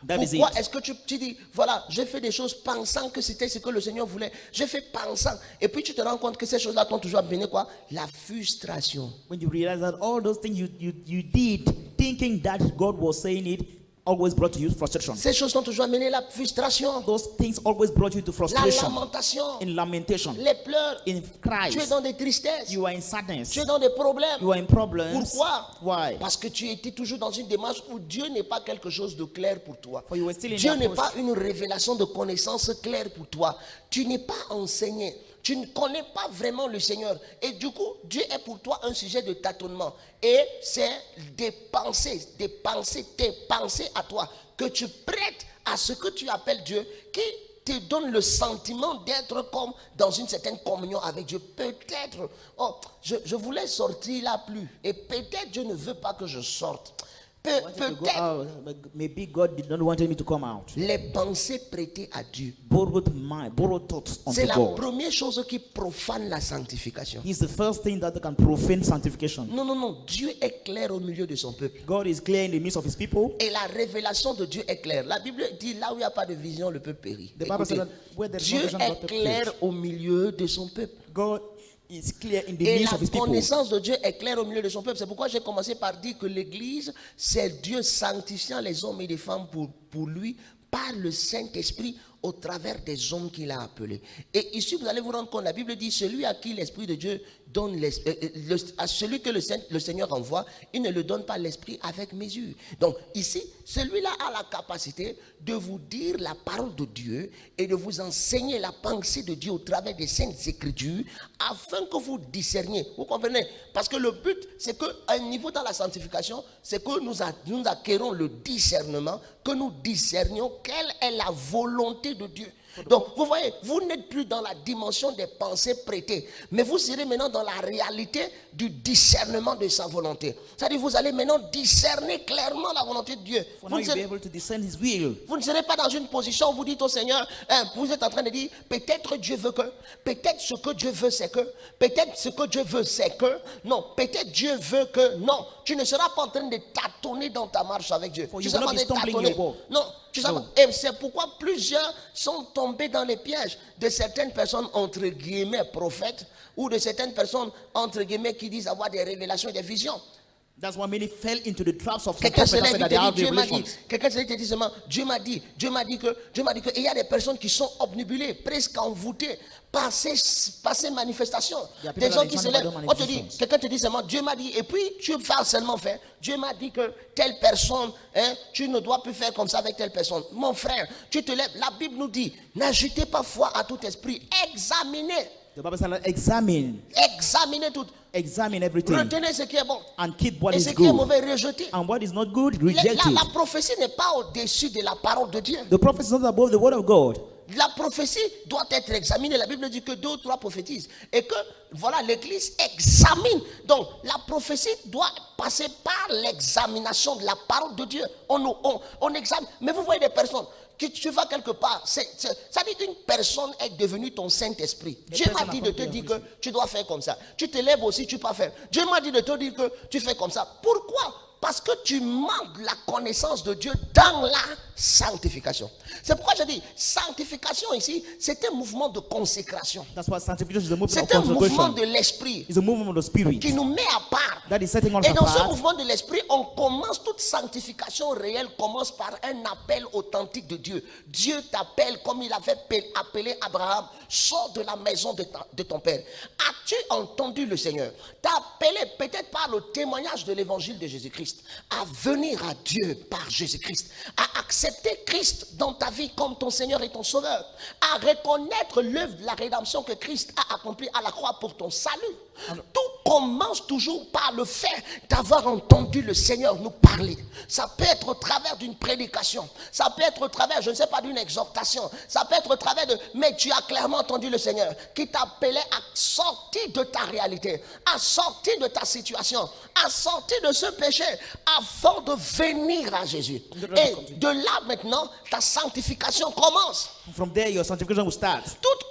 That is Pourquoi it. est-ce que tu dis, voilà, j'ai fait des choses pensant que c'était ce que le Seigneur voulait. J'ai fait pensant. Et puis tu te rends compte que ces choses-là t'ont toujours amené quoi? La frustration. When you realize that all those things you did thinking that God was saying it always brought you frustration. Ces choses t'ont toujours amené la frustration. Those things always brought you to La frustration. lamentation. In lamentation. Les pleurs. In cries. Tu es dans des tristesses. You are in sadness. Tu es dans des problèmes. You are in problems. Pourquoi? Why? Parce que tu étais toujours dans une démarche où Dieu n'est pas quelque chose de clair pour toi. For you were still in Dieu that n'est post- pas une révélation de connaissance claire pour toi. Tu n'es pas enseigné. Tu ne connais pas vraiment le Seigneur. Et du coup, Dieu est pour toi un sujet de tâtonnement. Et c'est tes pensées à toi que tu prêtes à ce que tu appelles Dieu, qui te donne le sentiment d'être comme dans une certaine communion avec Dieu. Peut-être, je voulais sortir là plus. Et peut-être Dieu ne veut pas que je sorte. Peut-être. Maybe God did not want me to come out. Les pensées prêtées à Dieu. Borrowed mind, borrowed thoughts C'est unto la God. première chose qui profane la sanctification. It's the first thing that can profane sanctification. Non. Dieu est clair au milieu de son peuple. God is clear in the midst of his people. Et la révélation de Dieu est claire. La Bible dit là où il n'y a pas de vision, le peuple périt. The Bible Écoutez, says that where there is Dieu no vision, est God clair perishes. au milieu de son peuple. God is clear in the Et midst la of his people. connaissance de Dieu est claire au milieu de son peuple. C'est pourquoi j'ai commencé par dire que l'Église, c'est Dieu sanctifiant les hommes et les femmes pour lui par le Saint-Esprit au travers des hommes qu'il a appelés. Et ici, vous allez vous rendre compte, la Bible dit, celui à qui l'Esprit de Dieu donne à celui que le Seigneur envoie, il ne le donne pas l'Esprit avec mesure. Donc ici, celui-là a la capacité de vous dire la parole de Dieu et de vous enseigner la pensée de Dieu au travers des Saintes Écritures afin que vous discerniez. Vous comprenez? Parce que le but, c'est qu'à un niveau dans la sanctification, c'est que nous acquérons le discernement, que nous discernions quelle est la volonté de Dieu. Donc, vous voyez, vous n'êtes plus dans la dimension des pensées prêtées, mais vous serez maintenant dans la réalité du discernement de sa volonté. C'est-à-dire, vous allez maintenant discerner clairement la volonté de Dieu. For now you'll be able to discern his will. Vous ne serez pas dans une position où vous dites au Seigneur, vous êtes en train de dire, peut-être Dieu veut que, peut-être ce que Dieu veut c'est que, peut-être ce que Dieu veut c'est que, non, peut-être Dieu veut que, non. Tu ne seras pas en train de tâtonner dans ta marche avec Dieu. For Tu you seras will pas not en train be de stumbling tâtonner. your walk. Non, tu sais No. pas. Et c'est pourquoi plusieurs sont tombés dans les pièges de certaines personnes, entre guillemets, prophètes, ou de certaines personnes, entre guillemets, qui disent avoir des révélations et des visions. That's why many fell into the traps of some Quelqu'un se prophets lève that et they te have dit, Dieu m'a dit. revelations. Quelqu'un se lève et te dit seulement, Dieu m'a dit que. Et il y a des personnes qui sont obnubilées, presque envoûtées par ces manifestations. Il y a Des people gens that qui are se enchanted lèvent, by on te dit, manifestations. quelqu'un te dit seulement, Dieu m'a dit, et puis tu vas seulement faire. Dieu m'a dit que telle personne, tu ne dois plus faire comme ça avec telle personne. Mon frère, tu te lèves, la Bible nous dit, n'ajoutez pas foi à tout esprit, examinez The Bible says, examine tout. Examine everything Retenez ce qui est bon. and keep what Et is ce qui est good. mauvais, rejetez. And what is not good, reject it. La prophétie n'est pas au-dessus de la parole de Dieu. The prophet is not above the word of God. La prophétie doit être examinée. La Bible dit que 2 ou 3 prophétisent. Et que, voilà, l'Église examine. Donc, la prophétie doit passer par l'examination de la parole de Dieu. On examine. Mais vous voyez des personnes, que tu vas quelque part, ça dit qu'une personne est devenue ton Saint-Esprit. Dieu m'a dit de te dire que tu dois faire comme ça. Tu te lèves aussi, tu peux pas faire. Dieu m'a dit de te dire que tu fais comme ça. Pourquoi? Parce que tu manques la connaissance de Dieu dans la sanctification. C'est pourquoi je dis, sanctification ici, c'est un mouvement de consécration. That's why sanctification is a movement of C'est un mouvement consecration. de l'esprit It's a movement of the spirit qui nous met à part That is setting us Et dans ce apart. mouvement de l'esprit, on commence, toute sanctification réelle commence par un appel authentique de Dieu. Dieu t'appelle comme il avait appelé Abraham. Sors de la maison de ton père. As-tu entendu le Seigneur? T'as appelé peut-être par le témoignage de l'évangile de Jésus-Christ à venir à Dieu par Jésus-Christ, à accepter Christ dans ta vie comme ton Seigneur et ton Sauveur, à reconnaître l'œuvre de la rédemption que Christ a accomplie à la croix pour ton salut. Tout commence toujours par le fait d'avoir entendu le Seigneur nous parler. Ça peut être au travers d'une prédication, ça peut être au travers, je ne sais pas, d'une exhortation, ça peut être au travers de... Mais tu as clairement entendu le Seigneur qui t'appelait à sortir de ta réalité, à sortir de ta situation, à sortir de ce péché, afin de venir à Jésus. Et de là maintenant, ta sanctification commence. From there, your sanctification will start. Toute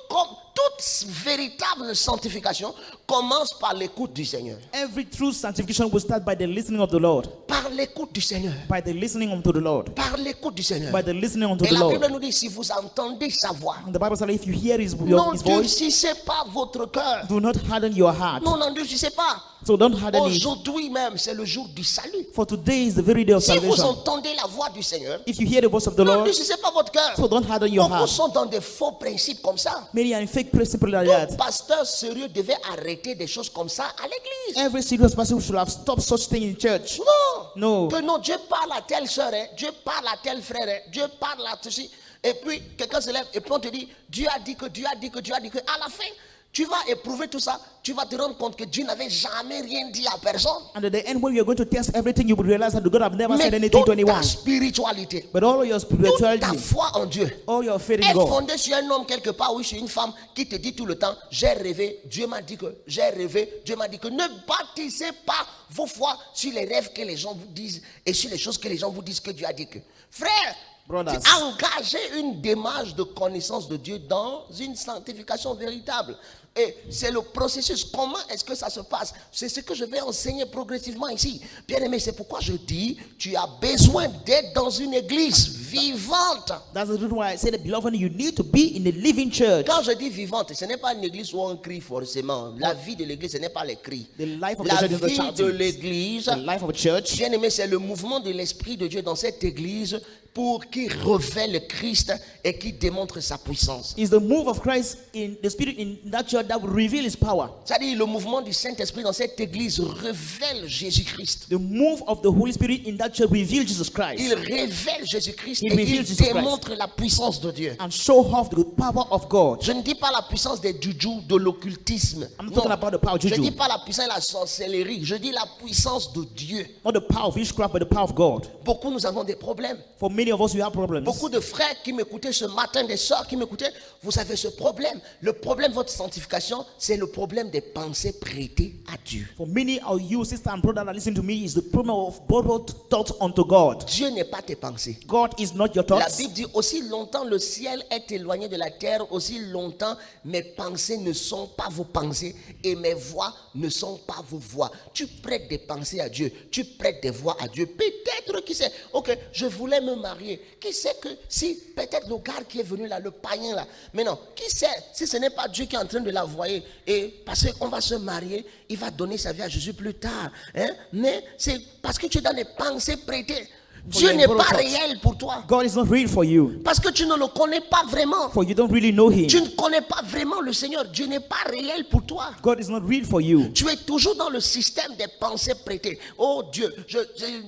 véritable sanctification commence par l'écoute du Seigneur. Every true sanctification will start by the listening of the Lord. Par l'écoute du Seigneur. By the listening unto the Lord. Par l'écoute du Seigneur. By the listening unto Et the la Lord. Bible nous dit, si vous entendez sa voix, And the Bible says, if you hear his voice, n'endurcissez pas votre cœur. do not harden your heart. Non, n'endurcissez pas. So don't harden it. Aujourd'hui même, c'est le jour du salut. For today is the very day of Si vous salvation. entendez la voix du Seigneur, If you hear the voice of the Lord, n'endurcissez pas votre cœur. so don't harden your Beaucoup heart. sont dans des faux principes comme ça. Many are in fake principle like Tout that. pasteur sérieux devait arrêter des choses comme ça à l'église. Every serious person should have stopped such thing in church. Non. No. Que non, Dieu parle à telle soeur, Dieu parle à tel frère, Dieu parle à ceci. Et puis quelqu'un se lève et puis on te dit, Dieu a dit que, Dieu a dit que, Dieu a dit que. À la fin, tu vas éprouver tout ça, tu vas te rendre compte que Dieu n'avait jamais rien dit à personne. And at the end, when you are going to test everything, you will realize that God have never said Mais anything to toute anyone. ta spiritualité, But all of your toute ta spirituality, foi en Dieu all your faith in est God, fondée sur un homme quelque part, oui, sur une femme qui te dit tout le temps, j'ai rêvé, Dieu m'a dit que, j'ai rêvé, Dieu m'a dit que. Ne bâtissez pas vos foi sur les rêves que les gens vous disent et sur les choses que les gens vous disent que Dieu a dit que. Frère, Brothers. engagez une démarche de connaissance de Dieu dans une sanctification véritable. Et c'est le processus. Comment est-ce que ça se passe? C'est ce que je vais enseigner progressivement ici. Bien aimé, c'est pourquoi je dis, tu as besoin d'être dans une église vivante. that's the reason why I say that, beloved, you need to be in the living church. Quand je dis vivante, ce n'est pas une église où on crie forcément. La vie de l'église, ce n'est pas les cris. The life of the La church is the vie de shouting. l'église, The life of a church bien aimé, c'est le mouvement de l'Esprit de Dieu dans cette église pour qu'il révèle Christ et qu'il démontre sa puissance. is the move of Christ in the Spirit in that church that will reveal his power. C'est-à-dire le mouvement du Saint-Esprit dans cette église révèle Jésus-Christ. The move of the Holy Spirit in that church reveals Jesus Christ Il révèle Jésus-Christ He et reveals il Jesus Christ. démontre la puissance de Dieu. and show off the power of God. Je ne dis pas la puissance des juju, de l'occultisme. I'm talking about the power of Je ne juju. dis pas la puissance de la sorcellerie. Je dis la puissance de Dieu. Not the power of witchcraft, but the power of God. Beaucoup, nous avons des problèmes. For many of us, we have problems. Beaucoup de frères qui m'écoutaient ce matin, des sœurs qui m'écoutaient, vous avez ce problème. Le problème de votre sanctification, c'est le problème des pensées prêtées à Dieu. For many of you, sister and brother that listen to me, is the problem of borrowed thoughts unto God. Dieu n'est pas tes pensées. God is not your La thoughts. Bible dit, aussi longtemps le ciel est éloigné de la terre, aussi longtemps mes pensées ne sont pas vos pensées et mes voix ne sont pas vos voix. Tu prêtes des pensées à Dieu, tu prêtes des voix à Dieu. Peut-être, qui sait, ok, je voulais me marier. Qui sait que si peut-être le gars qui est venu là, le païen là, mais non, qui sait si ce n'est pas Dieu qui est en train de l'envoyer et parce qu'on va se marier, il va donner sa vie à Jésus plus tard. Hein? Mais c'est parce que tu es dans des pensées prêtées. Dieu n'est pas réel pour toi. God is not real for you. Parce que tu ne le connais pas vraiment. For you don't really know Him. Tu ne connais pas vraiment le Seigneur. Dieu n'est pas réel pour toi. God is not real for you. Tu es toujours dans le système des pensées prêtées. Oh Dieu,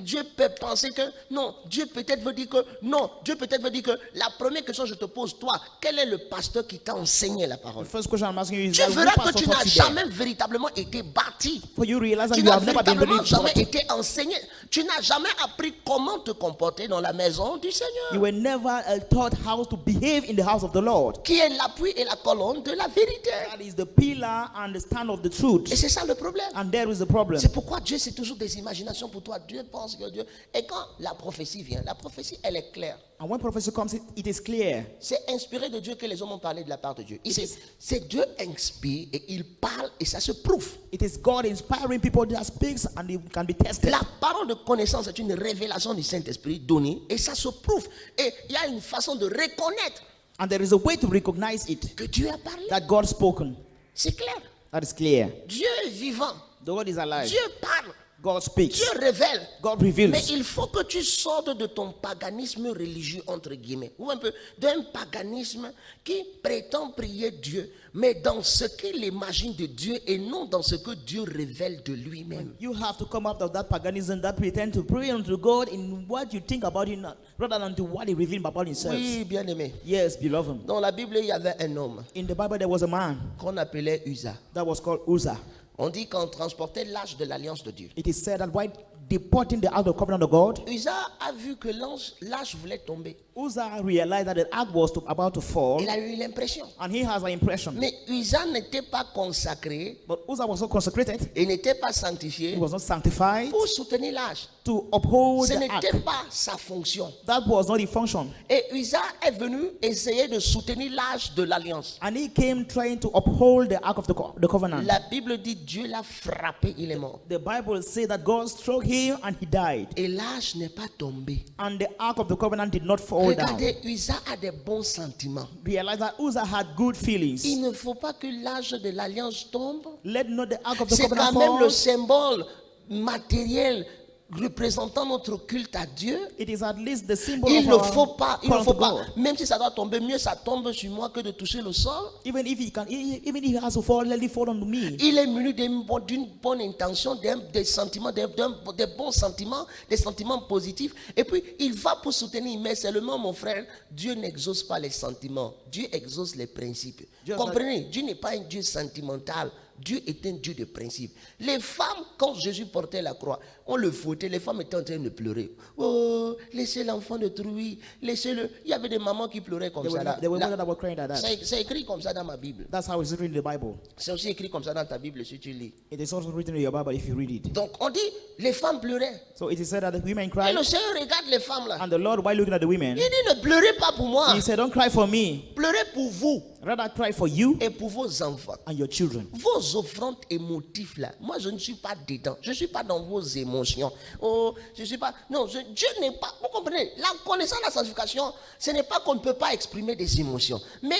Dieu peut penser que non. Dieu peut-être veut dire que non. Dieu peut-être veut dire que la première question que je te pose, toi, quel est le pasteur qui t'a enseigné la parole? The first question I'm asking you is Tu that who verras que pastor tu taught n'as you there? jamais véritablement été bâti. For you realize that Tu you n'as have never been véritablement really jamais taught. été enseigné. Tu n'as jamais appris comment te comporter dans la maison du Seigneur. You were never taught how to behave in the house of the Lord. Qui est l'appui et la colonne de la vérité. That is the pillar and the stand of the truth. Et c'est ça le problème. And there is the problem. C'est pourquoi Dieu, c'est toujours des imaginations pour toi. Dieu pense que Dieu... Et quand la prophétie vient, la prophétie, elle est claire. And when prophecy comes, it is clear. C'est inspiré de Dieu que les hommes ont parlé de la part de Dieu. Ici, c'est Dieu inspire et il parle et ça se prouve. It is God inspiring people that speaks and it can be tested. La parole de connaissance est une révélation du Saint-Esprit donnée et ça se prouve. Et il y a une façon de reconnaître And there is a way to recognize it, que Dieu a parlé. that God spoken. C'est clair. That is clear. Dieu est vivant. The God is alive. Dieu parle. God speaks. Dieu révèle. God reveals. Mais il faut que tu sortes de ton paganisme religieux, entre guillemets, ou un peu d'un paganisme qui prétend prier Dieu, mais dans ce qu'il imagine de Dieu et non dans ce que Dieu révèle de lui-même. You have to come out of that paganism that pretend to pray unto God in what you think about Him, rather than to what He revealed about Himself. Oui, bien-aimé. Yes, beloved. Dans la Bible, il y avait un homme In the Bible, there was a man qu'on appelait Uza. that was called Uzzah. On dit qu'on transportait l'arche de l'alliance de Dieu. It is said that while deporting the ark of the covenant of God, Uza a vu que l'arche voulait tomber. Uzzah realized that the ark was about to fall, Il a eu l'impression. and he has an impression. Mais Uza n'était pas consacré But Uzzah was not consecrated. et n'était pas He sanctifié was not sanctified pour soutenir l'arche. to uphold Ce the ark. n'était pas sa fonction. That was not his function. Et Uza est venu essayer de soutenir l'arche de l'alliance. And he came trying to uphold the ark of the covenant. La Bible dit Dieu l'a frappé, il est mort. The Bible says that God struck him and he died. Et l'arche n'est pas tombée. And the ark of the covenant did not fall down. Regardez, Uza a des bons sentiments. Realize that Uzzah had good feelings. Il ne faut pas que l'arche de l'alliance tombe. Let not the ark of the C'est covenant quand même le fall. symbole matériel représentant notre culte à Dieu. It is at least the symbol Il of ne our faut pas, call to God. même si ça doit tomber, mieux ça tombe sur moi que de toucher le sol. Even if he has to fall, let it fall on me. Il est muni d'une bonne intention, des sentiments, des bons sentiments, des sentiments positifs. Et puis, il va pour soutenir. Mais seulement, mon frère, Dieu n'exauce pas les sentiments. Dieu exauce les principes. Just Comprenez, Dieu n'est pas un Dieu sentimental. Dieu est un Dieu de principe. Les femmes, quand Jésus portait la croix, on le fouettait, les femmes étaient en train de pleurer. Oh, laissez l'enfant de trouille, laissez-le. Il y avait des mamans qui pleuraient comme ça. There were women that were crying like that. C'est écrit comme ça dans ma Bible. That's how it's written in the Bible. C'est aussi écrit comme ça dans ta Bible si tu lis. It is also written in your Bible if you read it. Donc on dit, les femmes pleuraient. So it is said that the women Et cried, le Seigneur regarde les femmes là. and the Lord, while looking at the women, Il dit, ne pleurez pas pour moi. He said, "Don't cry for me. Pleurez pour vous Rather cry for you et pour vos enfants. and your children." Vos offrandes émotives là, moi je ne suis pas dedans. Je ne suis pas dans vos émotions. Oh, je ne suis pas. Non, Dieu n'est pas. Vous comprenez? La connaissance de la sanctification, ce n'est pas qu'on ne peut pas exprimer des émotions. Mais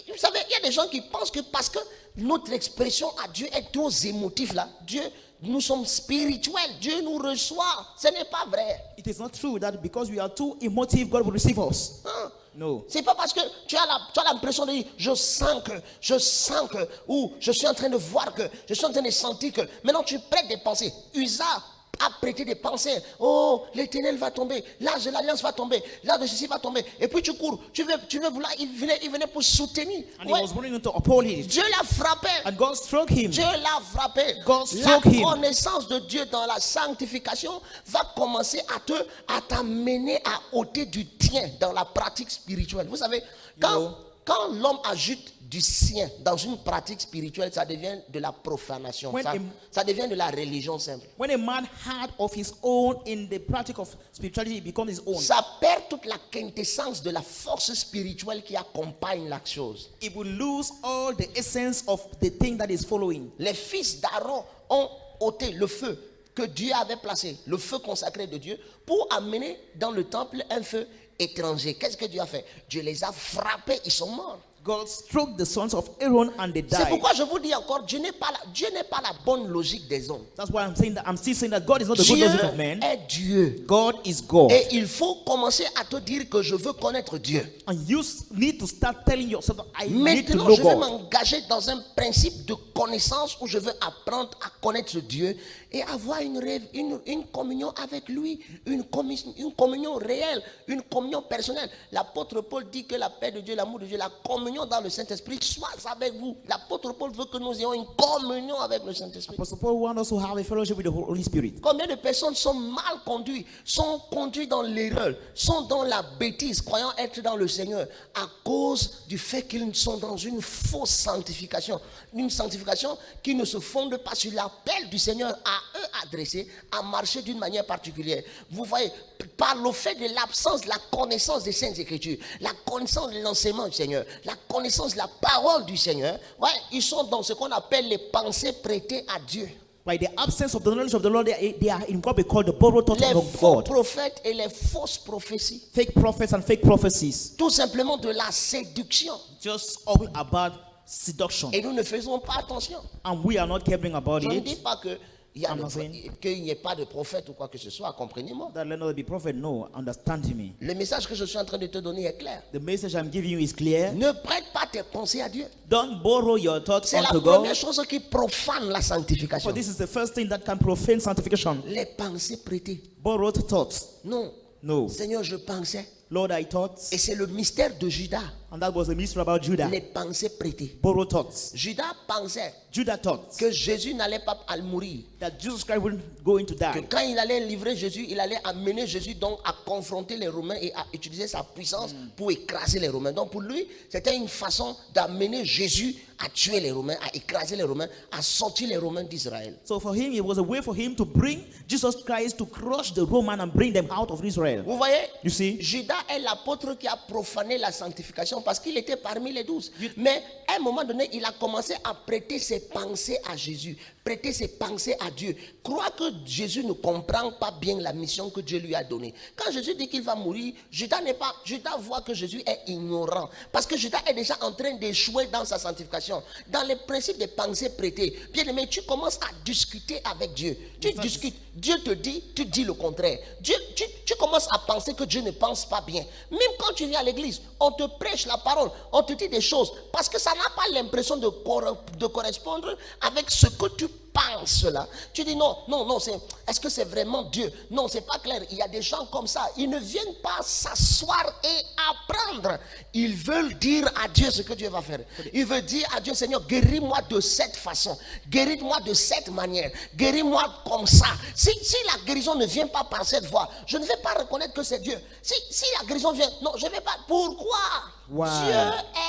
vous savez, il y a des gens qui pensent que parce que notre expression à Dieu est trop émotive là, Dieu, nous sommes spirituels, Dieu nous reçoit. Ce n'est pas vrai. It is not true that because we are too emotive, God will receive us. Hein? No. C'est pas parce que tu as l'impression de dire je sens que, ou je suis en train de voir que, je suis en train de sentir que. Maintenant tu prêtes des pensées. Uza a prêté des pensées. Oh, l'Éternel va tomber, l'âge de l'alliance va tomber, l'âge de ceci va tomber. Et puis tu cours, tu veux vouloir, il venait pour soutenir. And Ouais. he was wanting to uphold it. Dieu l'a frappé. And God struck him. Dieu l'a frappé. God La struck him. connaissance de Dieu dans la sanctification va commencer à t'amener à ôter du tien dans la pratique spirituelle. Vous savez, quand l'homme ajoute du sien dans une pratique spirituelle, ça devient de la profanation. Ça devient de la religion simple. When a man had of his own in the practice of spirituality, it becomes his own. Ça perd toute la quintessence de la force spirituelle qui accompagne la chose. It will lose all the essence of the thing that is following. Les fils d'Aaron ont ôté le feu que Dieu avait placé, le feu consacré de Dieu, pour amener dans le temple un feu étranger. Qu'est-ce que Dieu a fait? Dieu les a frappés, ils sont morts. God struck the sons of Aaron and they C'est died. pourquoi je vous dis encore, Dieu n'est pas la bonne logique des hommes. That's why I'm still saying that God is not the good Dieu logic of man. est Dieu. God is God. Et il faut commencer à te dire que je veux connaître Dieu. And you need to start telling yourself that I need to Maintenant, know je vais God. m'engager dans un principe de connaissance où je veux apprendre à connaître Dieu et avoir une communion avec lui, une communion réelle, une communion personnelle. L'apôtre Paul dit que la paix de Dieu, l'amour de Dieu, la communion dans le Saint-Esprit soit avec vous. L'apôtre Paul veut que nous ayons une communion avec le Saint-Esprit. Apostle Paul wants us to have a fellowship with the Holy Spirit. Combien de personnes sont mal conduites, sont conduites dans l'erreur, sont dans la bêtise, croyant être dans le Seigneur, à cause du fait qu'ils sont dans une fausse sanctification. Une sanctification qui ne se fonde pas sur l'appel du Seigneur à eux adressé, à marcher d'une manière particulière. Vous voyez, par le fait de l'absence de la connaissance des Saintes Écritures, la connaissance de l'enseignement du Seigneur, la connaissance de la parole du Seigneur, ouais, ils sont dans ce qu'on appelle les pensées prêtées à Dieu. By the absence of the knowledge of the Lord, they are in what we call the borrowed thoughts Les of faux God. prophètes et les fausses prophéties. Fake prophets and fake prophecies. Tout simplement de la séduction. Just all about seduction. Et nous ne faisons pas attention. And we are not caring about Je ne it. dis pas que il y a I'm le- not saying qu'il n'y ait pas de prophète ou quoi que ce soit, comprenez-moi. that let not be prophet. No, understand me. Le message que je suis en train de te donner est clair. The message I'm giving you is clear. Ne prête pas tes pensées à Dieu. Don't borrow your thoughts C'est la unto première God. chose qui profane la sanctification. For this is the first thing that can profane sanctification. Les pensées prêtées. Borrowed thoughts. Non. No. Seigneur, je pensais. Lord, I thought. Et c'est le mystère de Judas. And that was the mystery about Judah. Les pensées prêtées. Borrowed thoughts. Judas pensait Judah thought que Jésus n'allait pas mourir. that Jesus Christ wouldn't go into Que die. quand il allait livrer Jésus, il allait amener Jésus donc à confronter les Romains et à utiliser sa puissance pour écraser les Romains. Donc pour lui, c'était une façon d'amener Jésus à tuer les Romains, à écraser les Romains, à sortir les Romains d'Israël. So for him, it was a way for him to bring Jesus Christ to crush the Roman and bring them out of Israel. Vous voyez, You see? Judas est l'apôtre qui a profané la sanctification parce qu'il était parmi les 12. Mais à un moment donné, il a commencé à prêter ses pensées à Jésus, prêter ses pensées à Dieu. Croire que Jésus ne comprend pas bien la mission que Dieu lui a donnée. Quand Jésus dit qu'il va mourir, Judas voit que Jésus est ignorant. Parce que Judas est déjà en train d'échouer dans sa sanctification. Dans les principes des pensées prêtées. Bien aimé, tu commences à discuter avec Dieu. Tu discutes. Dieu te dit, tu dis le contraire. Tu commences à penser que Dieu ne pense pas bien. Même quand tu viens à l'église, on te prêche la parole, on te dit des choses. Parce que ça n'a pas l'impression de correspondre avec ce que tu penses là. Tu dis non, est-ce que c'est vraiment Dieu? Non, c'est pas clair. Il y a des gens comme ça. Ils ne viennent pas s'asseoir et apprendre. Ils veulent dire à Dieu ce que Dieu va faire. Ils veulent dire à Dieu, Seigneur, guéris-moi de cette façon. Guéris-moi de cette manière. Guéris-moi comme ça. Si la guérison ne vient pas par cette voie, je ne vais pas reconnaître que c'est Dieu. Si la guérison vient, non, je ne vais pas. Pourquoi? Why? Dieu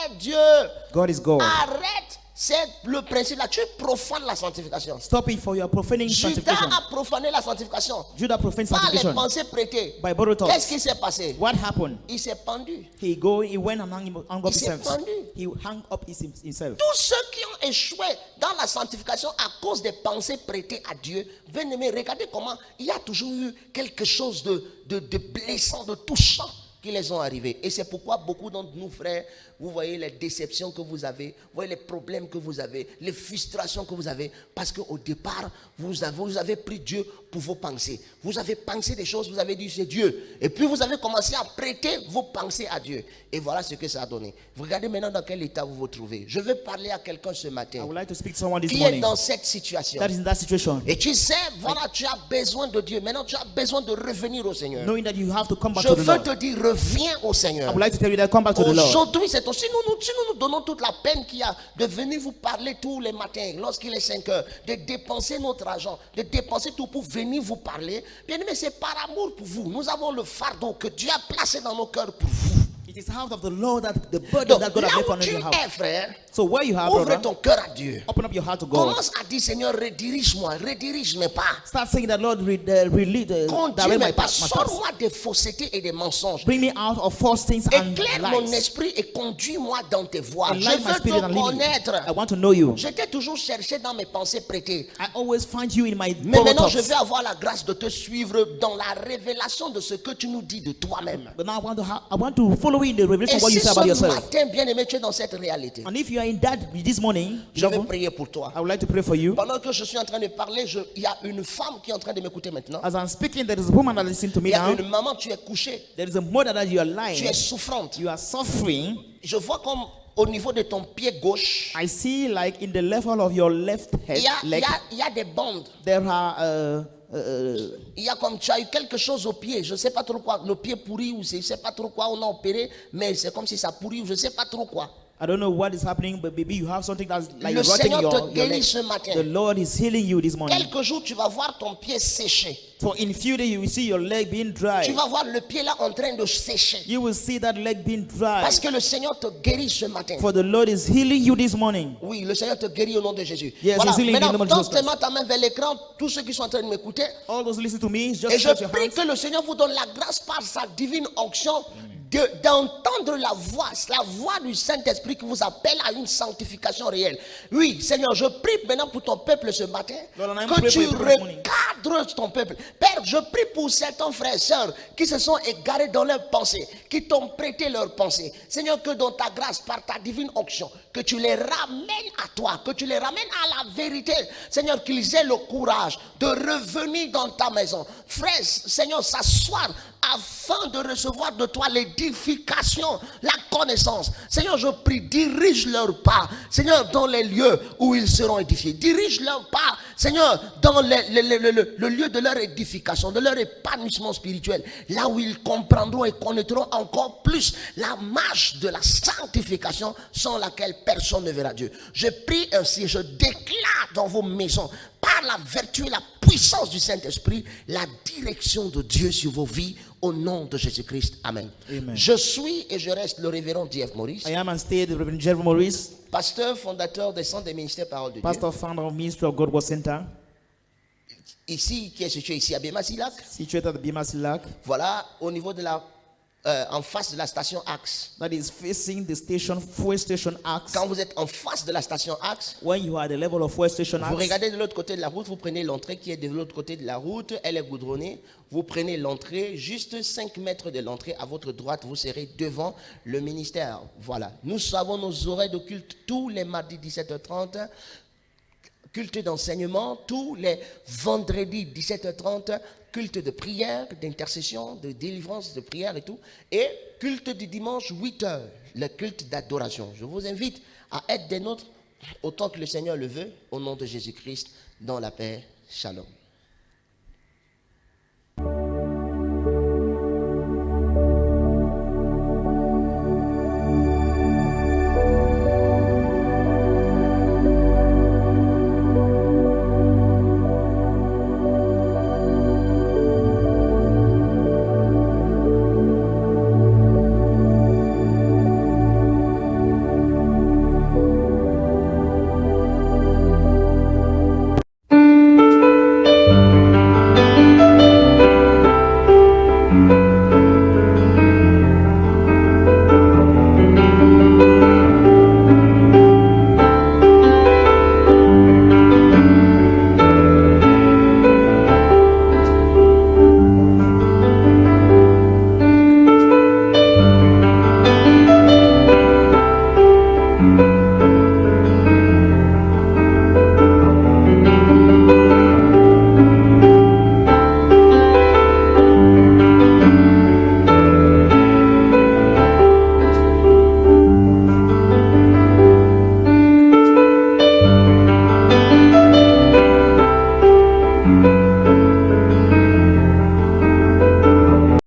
est Dieu. God is God. Arrête. C'est le principe là. Tu profanes la sanctification. Stop it for your profaning Judas sanctification. a profané la sanctification. Judah profaned Par les sanctification pensées prêtées. by borrowed thoughts. Qu'est-ce qui s'est passé? What happened? Il s'est pendu. He went and hung up Il s'est himself. pendu. He hung up himself. Tous ceux qui ont échoué dans la sanctification à cause des pensées prêtées à Dieu, bien-aimés, regardez comment il y a toujours eu quelque chose de blessant, de touchant qui les ont arrivés. Et c'est pourquoi beaucoup d'entre nous, frères, vous voyez les déceptions que vous avez, vous voyez les problèmes que vous avez, les frustrations que vous avez, parce qu'au départ, vous avez pris Dieu pour vos pensées. Vous avez pensé des choses, vous avez dit c'est Dieu. Et puis vous avez commencé à prêter vos pensées à Dieu. Et voilà ce que ça a donné. Vous regardez maintenant dans quel état vous vous trouvez. Je veux parler à quelqu'un ce I matin would like to speak to someone this qui est morning dans cette situation. that is in that situation. Et tu sais, voilà, tu as besoin de Dieu. Maintenant, tu as besoin de revenir au Seigneur. Knowing that you have to come back Je to the veux Lord. te dire, reviens au I Seigneur. would like to tell you that come back to the Lord. Aujourd'hui, c'est aussi, si nous donnons toute la peine qu'il y a de venir vous parler tous les matins, lorsqu'il est 5 heures, de dépenser notre argent, de dépenser tout pour venir vous parler, bien aimé, c'est par amour pour vous. Nous avons le fardeau que Dieu a placé dans nos cœurs pour vous. It is out of the Lord that the burden Donc, that God là has left où on tu your heart. es, frère, So where you are, ouvre brother, ton cœur à Dieu. open up your heart to God. Commence à dire, Seigneur, redirige-moi, redirige mes pas. Start saying that Lord, direct Conduis my mes pas. path. Sors-moi des faussetés et des mensonges. Bring me out of false things and Éclaire mon lies. esprit et conduis-moi dans tes voies. Je Enlighten my veux spirit and te lead me. connaître. I want to know you. Je t'ai toujours cherché dans mes pensées prêtées. I always find you in my Mais borrowed maintenant, je thoughts. vais avoir la grâce de te suivre dans la révélation de ce que tu nous dis de toi-même. But now I want to follow you in the revelation Et of what si you say about ce yourself. matin, bien-aimé, tu es dans cette réalité, And if you are in that this morning, je vais beloved, prier pour toi. I would like to pray for you. Pendant que je suis en train de parler, il y a une femme qui est en train de m'écouter maintenant. As I'm speaking, there is a woman that listens to me Il y a now. une maman, tu es couchée, There is a mother that you are tu lying. es souffrante. You are suffering. Je vois comme au niveau de ton pied gauche, I see like in the level of your left head leg, il y a des bandes. there are Il y a comme tu as eu quelque chose au pied, je ne sais pas trop quoi, le pied pourri ou je ne sais pas trop quoi, on a opéré, mais c'est comme si ça pourrit ou je ne sais pas trop quoi. I don't know what is happening, but maybe you have something that's like Le rotting Seigneur te your guérit leg. ce matin. The Lord is healing you this morning. Quelques jours, tu vas voir ton pied sécher. For in few days you will see your leg being dry. Tu vas voir le pied là en train de sécher. You will see that leg being dry. Parce que le Seigneur te guérit ce matin. For the Lord is healing you this morning. Oui, le Seigneur te guérit au nom de Jésus. Yes, Voilà. he's healing you in the Maintenant, name of tends Jesus Christ. seulement ta main vers l'écran, tous ceux qui sont en train de m'écouter. All those who listen to me, Et just je stretch your prie hands. que le Seigneur vous donne la grâce par sa divine onction d'entendre la voix du Saint-Esprit qui vous appelle à une sanctification réelle. Oui, Seigneur, je prie maintenant pour ton peuple ce matin Lord, and I'm que praying tu for your people this morning. regardes Cadre ton peuple. Père, je prie pour certains frères et sœurs qui se sont égarés dans leurs pensées, qui t'ont prêté leurs pensées. Seigneur, que dans ta grâce, par ta divine onction, que tu les ramènes à toi, que tu les ramènes à la vérité. Seigneur, qu'ils aient le courage de revenir dans ta maison. Frère, Seigneur, s'asseoir afin de recevoir de toi l'édification, la connaissance. Seigneur, je prie, dirige leurs pas, Seigneur, dans les lieux où ils seront édifiés. Dirige leurs pas, Seigneur, dans le lieu de leur édification, de leur épanouissement spirituel, là où ils comprendront et connaîtront encore plus la marche de la sanctification sans laquelle personne ne verra Dieu. Je prie ainsi, je déclare dans vos maisons, par la vertu et la puissance du Saint-Esprit, la direction de Dieu sur vos vies, au nom de Jésus-Christ. Amen. Amen. Je suis et je reste le révérend D.F. Maurice, I am and stay the Reverend Jerry Maurice, pasteur fondateur des centres des ministères Parole de Dieu. pastor founder of Ministry of God Word Center, Ici, qui est situé ici à Bémasilac. situated at the Bima Silak, Voilà, au niveau de la, en face de la station Axe. that is facing the station, fuel station Axe. Quand vous êtes en face de la station Axe, When you are at the level of fuel station vous Axe, regardez de l'autre côté de la route, vous prenez l'entrée qui est de l'autre côté de la route, elle est goudronnée. Vous prenez l'entrée, juste 5 mètres de l'entrée, à votre droite, vous serez devant le ministère. Voilà. Nous avons nos horaires de culte tous les mardis 17h30, culte d'enseignement, tous les vendredis 17h30, culte de prière, d'intercession, de délivrance, de prière et tout, et culte du dimanche 8h, le culte d'adoration. Je vous invite à être des nôtres autant que le Seigneur le veut, au nom de Jésus-Christ, dans la paix. Shalom.